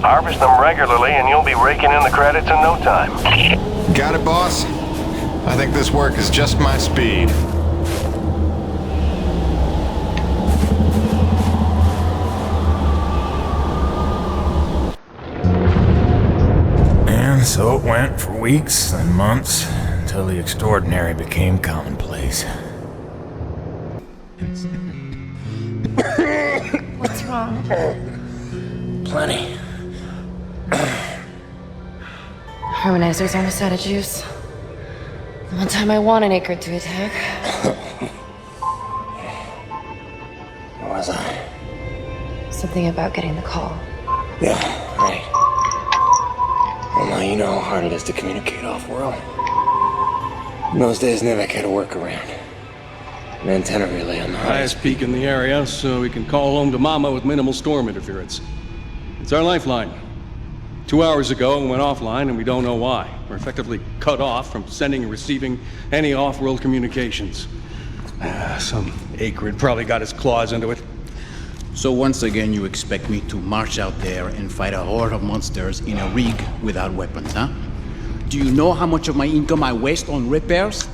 Harvest them regularly and you'll be raking in the credits in no time. Got it, boss? I think this work is just my speed. And so it went for weeks and months until the extraordinary became commonplace. What's wrong? Plenty. Harmonizer's almost out of juice. The one time I want an Akrid to attack. Where was I? Something about getting the call. Yeah, right. Well, now you know how hard it is to communicate off-world. In those days, Nivek had a workaround. An antenna relay on the highest peak in the area, so we can call home to Mama with minimal storm interference. It's our lifeline. 2 hours ago, it went offline, and we don't know why. We're effectively cut off from sending and receiving any off-world communications. Some Akrid probably got his claws into it. So once again, you expect me to march out there and fight a horde of monsters in a rig without weapons, huh? Do you know how much of my income I waste on repairs?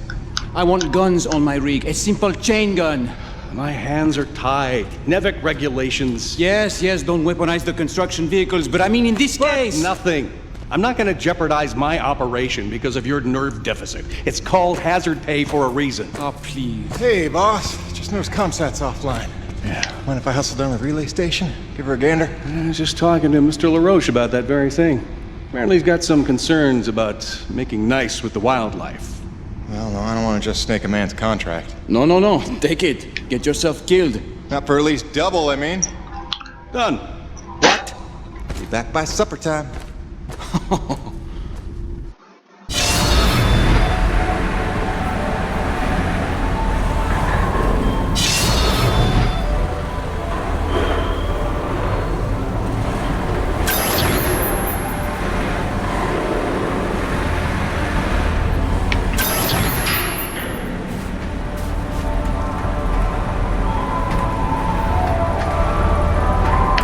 I want guns on my rig, a simple chain gun. My hands are tied. Nevik regulations. Yes, don't weaponize the construction vehicles, but I mean in this case. Nothing. I'm not gonna jeopardize my operation because of your nerve deficit. It's called hazard pay for a reason. Oh, please. Hey, boss. Just noticed ComSat's offline. Yeah. Mind if I hustle down to the relay station? Give her a gander? I was just talking to Mr. LaRoche about that very thing. Apparently he's got some concerns about making nice with the wildlife. Well, no, I don't want to just snake a man's contract. No. Take it. Get yourself killed. Not for at least double, I mean. Done. What? Be back by supper time.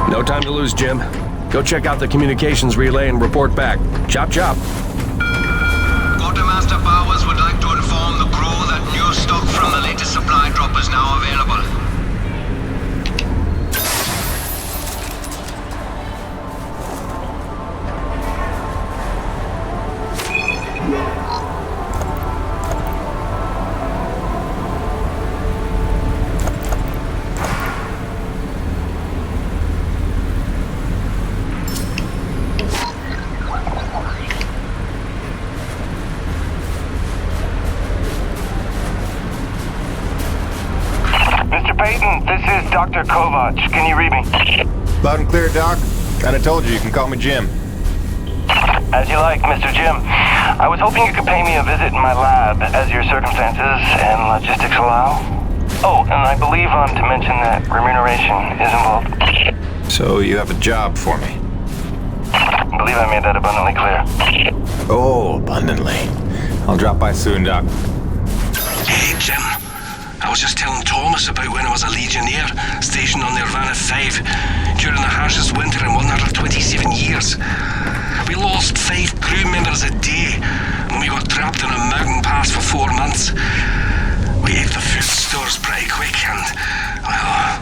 No time to lose, Jim. Go check out the communications relay and report back. Chop, chop. Quartermaster Bowers would like to inform the crew that new stock from the latest supply drop is now available. This is Dr. Kovac. Can you read me? Loud and clear, Doc. Kinda told you can call me Jim. As you like, Mr. Jim. I was hoping you could pay me a visit in my lab as your circumstances and logistics allow. Oh, and I believe I'm to mention that remuneration is involved. So you have a job for me? I believe I made that abundantly clear. Oh, abundantly. I'll drop by soon, Doc. Hey, Jim. I was just telling Thomas about when I was a Legionnaire stationed on the Nirvana 5 during the harshest winter in 127 years. We lost 5 crew members a day when we got trapped in a mountain pass for 4 months. We ate the food stores pretty quick and, well,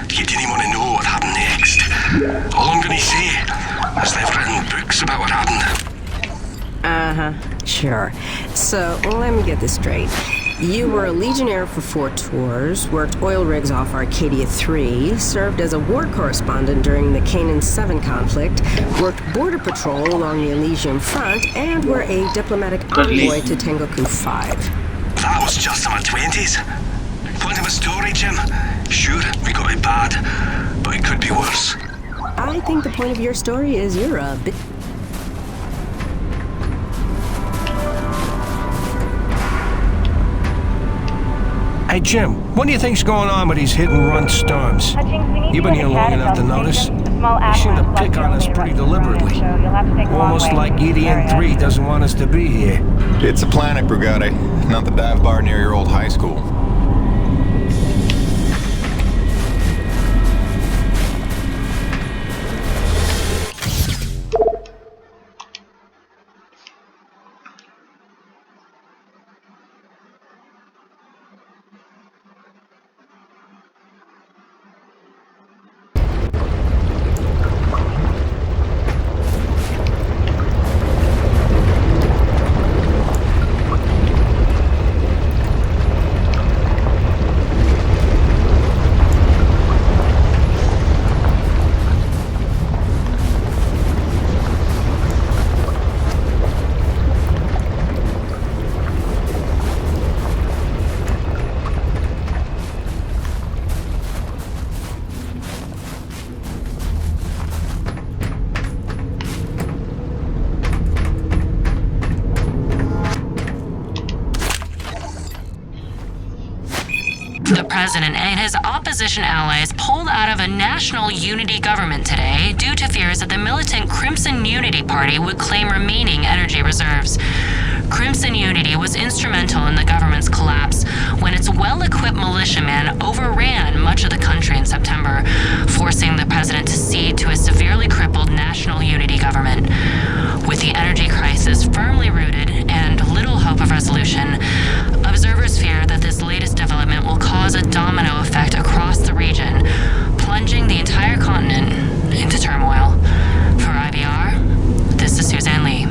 you didn't want to know what happened next. All I'm gonna say is they've written books about what happened. Sure. So, let me get this straight. You were a Legionnaire for 4 tours, worked oil rigs off Arcadia 3, served as a war correspondent during the Canaan 7 conflict, worked border patrol along the Elysium front, and were a diplomatic envoy to Tengoku 5. That was just in my 20s. Point of my story, Jim. Sure, we got it bad, but it could be worse. I think the point of your story is you're a bit... Hey, Jim, what do you think's going on with these hit-and-run storms? You've been here long enough to notice. They seem to pick on us pretty deliberately. Almost like EDN-3 doesn't want us to be here. It's a planet, Brigade, not the dive bar near your old high school. president and his opposition allies pulled out of a national unity government today due to fears that the militant Crimson Unity Party would claim remaining energy reserves. Crimson Unity was instrumental in the government's collapse when its well-equipped militiamen overran much of the country in September, forcing the president to cede to a severely crippled national unity government. With the energy crisis firmly rooted and little hope of resolution, observers fear that this latest development will cause a domino effect across the region, plunging the entire continent into turmoil. For IBR, this is Suzanne Lee.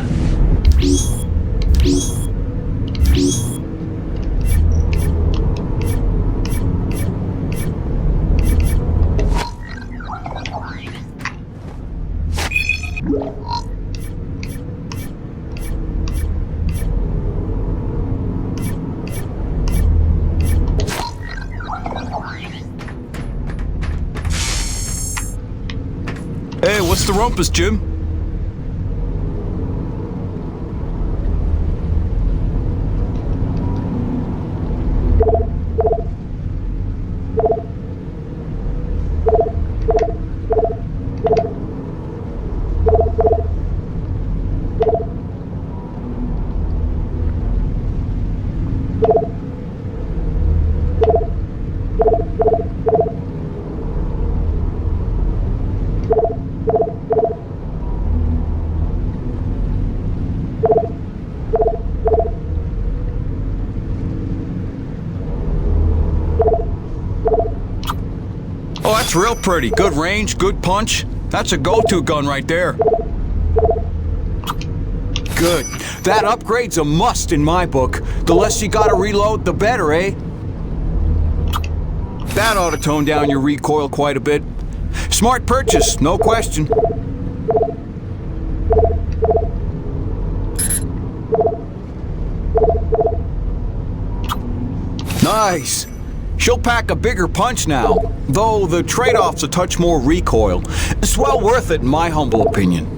Hey, what's the rumpus, Jim? Oh, that's real pretty. Good range, good punch. That's a go-to gun right there. Good. That upgrade's a must in my book. The less you gotta reload, the better, eh? That ought to tone down your recoil quite a bit. Smart purchase, no question. Nice. She'll pack a bigger punch now, though the trade-off's a touch more recoil. It's well worth it in my humble opinion.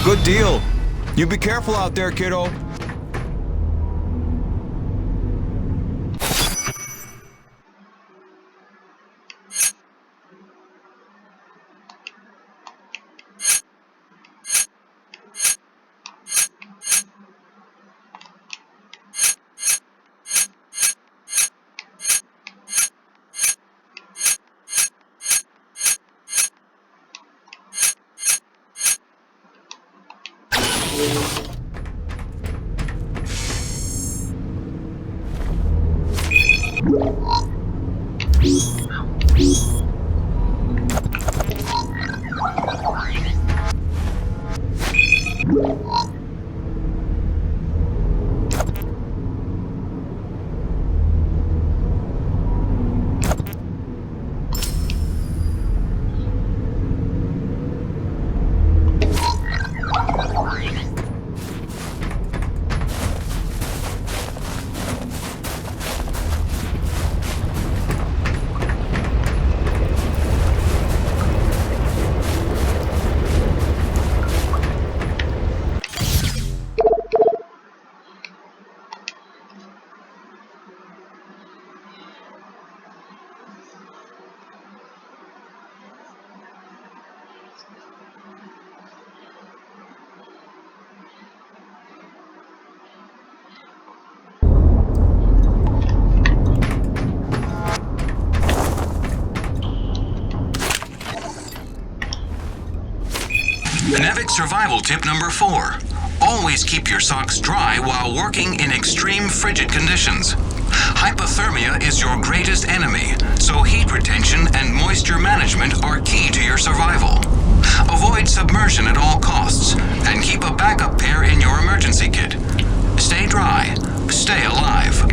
Good deal. You be careful out there, kiddo. NAVIC survival tip number 4. Always keep your socks dry while working in extreme frigid conditions. Hypothermia is your greatest enemy, so heat retention and moisture management are key to your survival. Avoid submersion at all costs, and keep a backup pair in your emergency kit. Stay dry. Stay alive.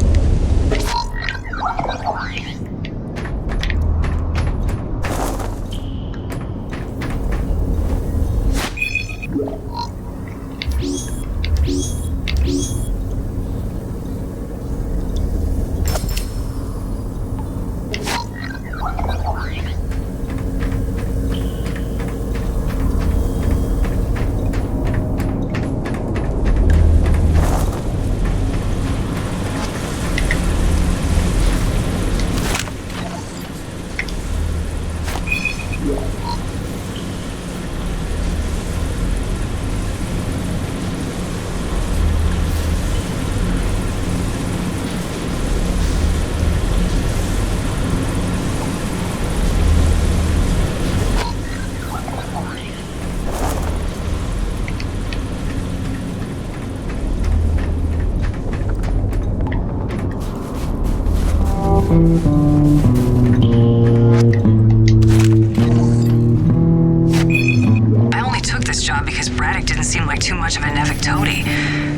I only took this job because Braddock didn't seem like too much of a Nevik toady.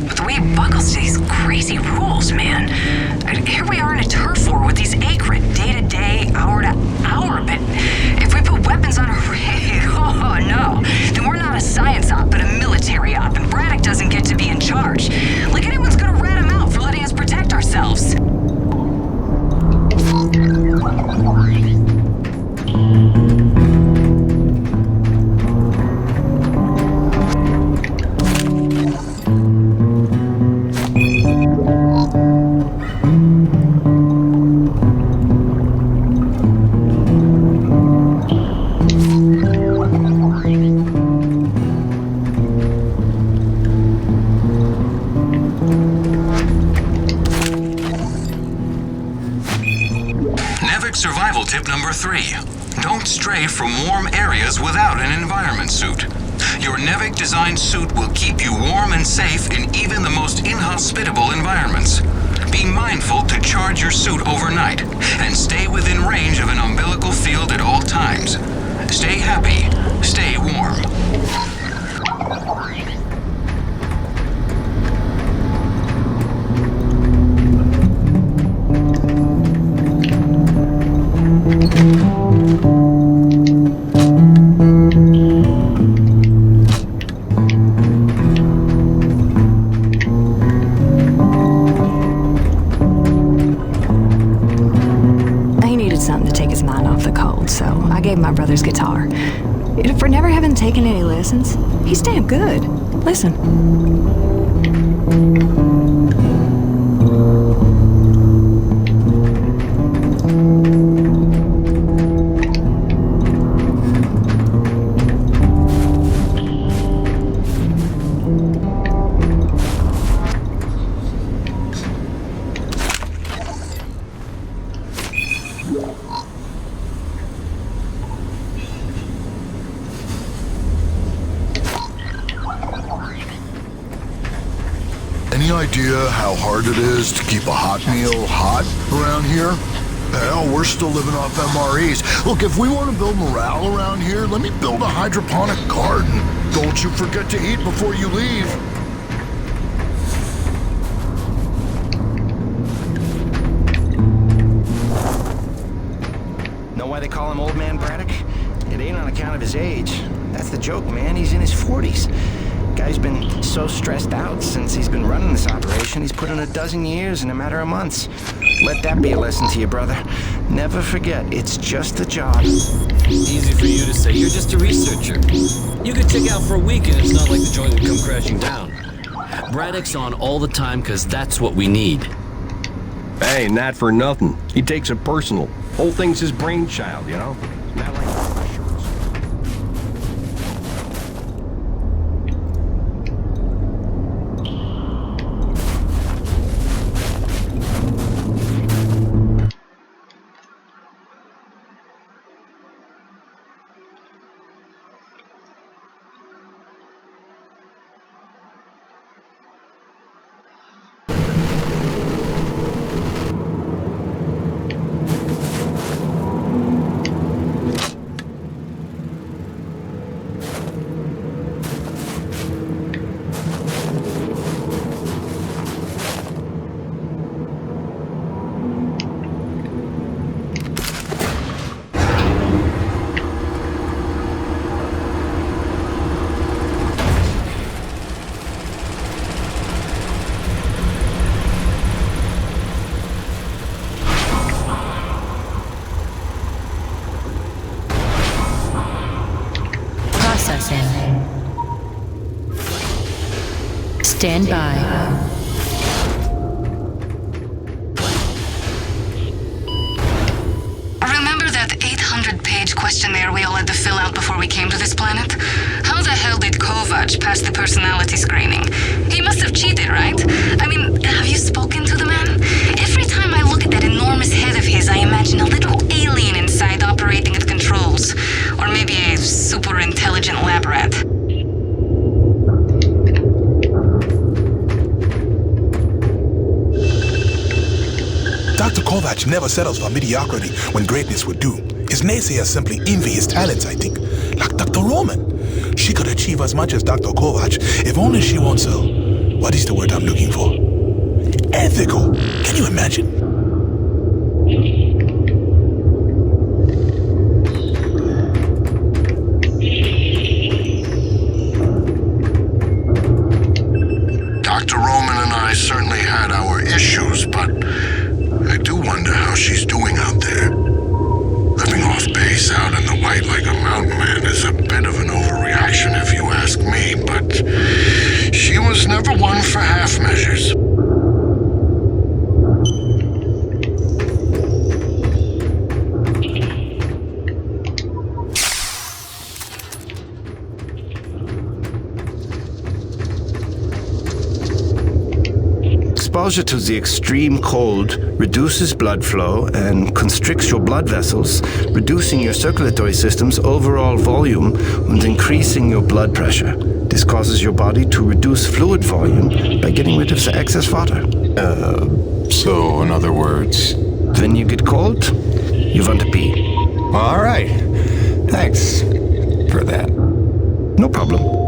But the way he buckles to these crazy rules, man. Here we are in a turf war with these Akrid, day to day, hour to hour. But if we put weapons on a rig, oh no, then we're not a science op, but a military op, and Braddock doesn't get to be in charge. Like anyone's gonna rat him out for letting us protect ourselves. Survival tip number 3. Don't stray from warm areas without an environment suit. Your Nevik designed suit will keep you warm and safe in even the most inhospitable environments. Be mindful to charge your suit overnight and stay within range of an umbilical field at all times. Stay happy, stay warm. My brother's guitar. For never having taken any lessons, he's damn good. Listen. Any idea how hard it is to keep a hot meal hot around here? Hell, we're still living off MREs. Look, if we want to build morale around here, let me build a hydroponic garden. Don't you forget to eat before you leave. Know why they call him Old Man Braddock? It ain't on account of his age. That's the joke, man. He's in his 40s. Guy's been so stressed out since he's been running this operation, he's put in a dozen years in a matter of months. Let that be a lesson to you, brother. Never forget, it's just a job. Easy for you to say. You're just a researcher. You could check out for a week and it's not like the joint would come crashing down. Braddock's on all the time because that's what we need. Hey, not for nothing. He takes it personal. Whole thing's his brainchild, you know? Not like Stand by. Remember that 800-page questionnaire we all had to fill out before we came to this planet? How the hell did Kovac pass the personality screening? He must have cheated, right? I mean, have you spoken to the man? Every time I look at that enormous head of his, I imagine a little alien inside operating at controls. Or maybe a super intelligent lab rat. Dr. Kovac never settles for mediocrity when greatness would do. His naysayers simply envy his talents, I think. Like Dr. Roman. She could achieve as much as Dr. Kovac if only she wants so. What is the word I'm looking for? Ethical. Can you imagine? Dr. Roman and I certainly had our issues, but I do wonder how she's doing out there. Living off base out in the white like a mountain man is a bit of an overreaction if you ask me, but she was never one for half measures. Exposure to the extreme cold reduces blood flow and constricts your blood vessels, reducing your circulatory system's overall volume and increasing your blood pressure. This causes your body to reduce fluid volume by getting rid of the excess water. So in other words? When you get cold, you want to pee. All right. Thanks for that. No problem.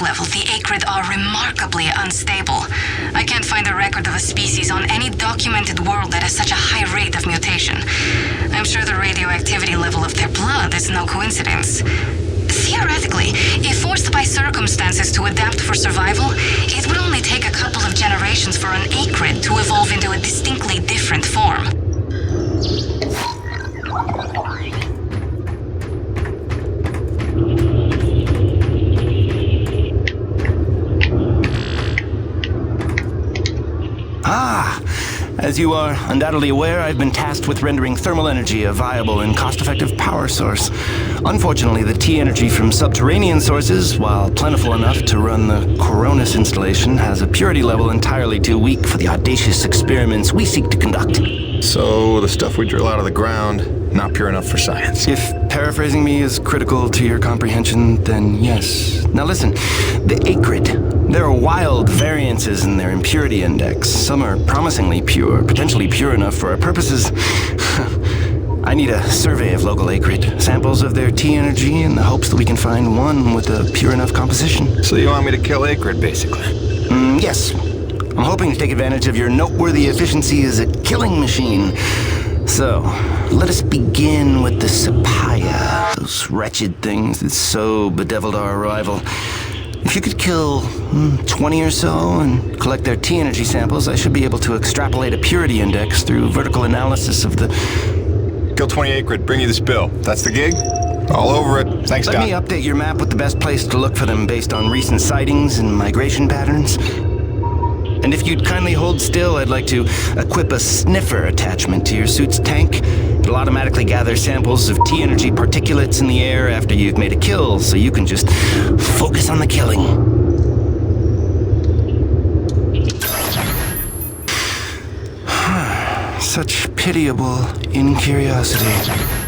Level, the Akrid are remarkably unstable. I can't find a record of a species on any documented world that has such a high rate of mutation. I'm sure the radioactivity level of their blood is no coincidence. Theoretically, if forced by circumstances to adapt for survival, it would only take a couple of generations for an Akrid to evolve into a distinctly different form. As you are undoubtedly aware, I've been tasked with rendering thermal energy a viable and cost-effective power source. Unfortunately, the T-energy from subterranean sources, while plentiful enough to run the Coronis installation, has a purity level entirely too weak for the audacious experiments we seek to conduct. So the stuff we drill out of the ground, not pure enough for science. If paraphrasing me is critical to your comprehension, then yes. Now listen, the Akrid. There are wild variances in their impurity index. Some are promisingly pure, potentially pure enough for our purposes. I need a survey of local Akrid, samples of their T-energy in the hopes that we can find one with a pure enough composition. So you want me to kill Akrid, basically? Yes. I'm hoping to take advantage of your noteworthy efficiency as a killing machine. So, let us begin with the Sapaya, those wretched things that so bedeviled our arrival. If you could kill 20 or so and collect their T-energy samples, I should be able to extrapolate a purity index through vertical analysis of the... Kill 20 Akrid, bring you this bill. That's the gig? All over it. Thanks, Doc. Let me update your map with the best place to look for them based on recent sightings and migration patterns. And if you'd kindly hold still, I'd like to equip a sniffer attachment to your suit's tank. It'll automatically gather samples of T-energy particulates in the air after you've made a kill, so you can just focus on the killing. Such pitiable incuriosity.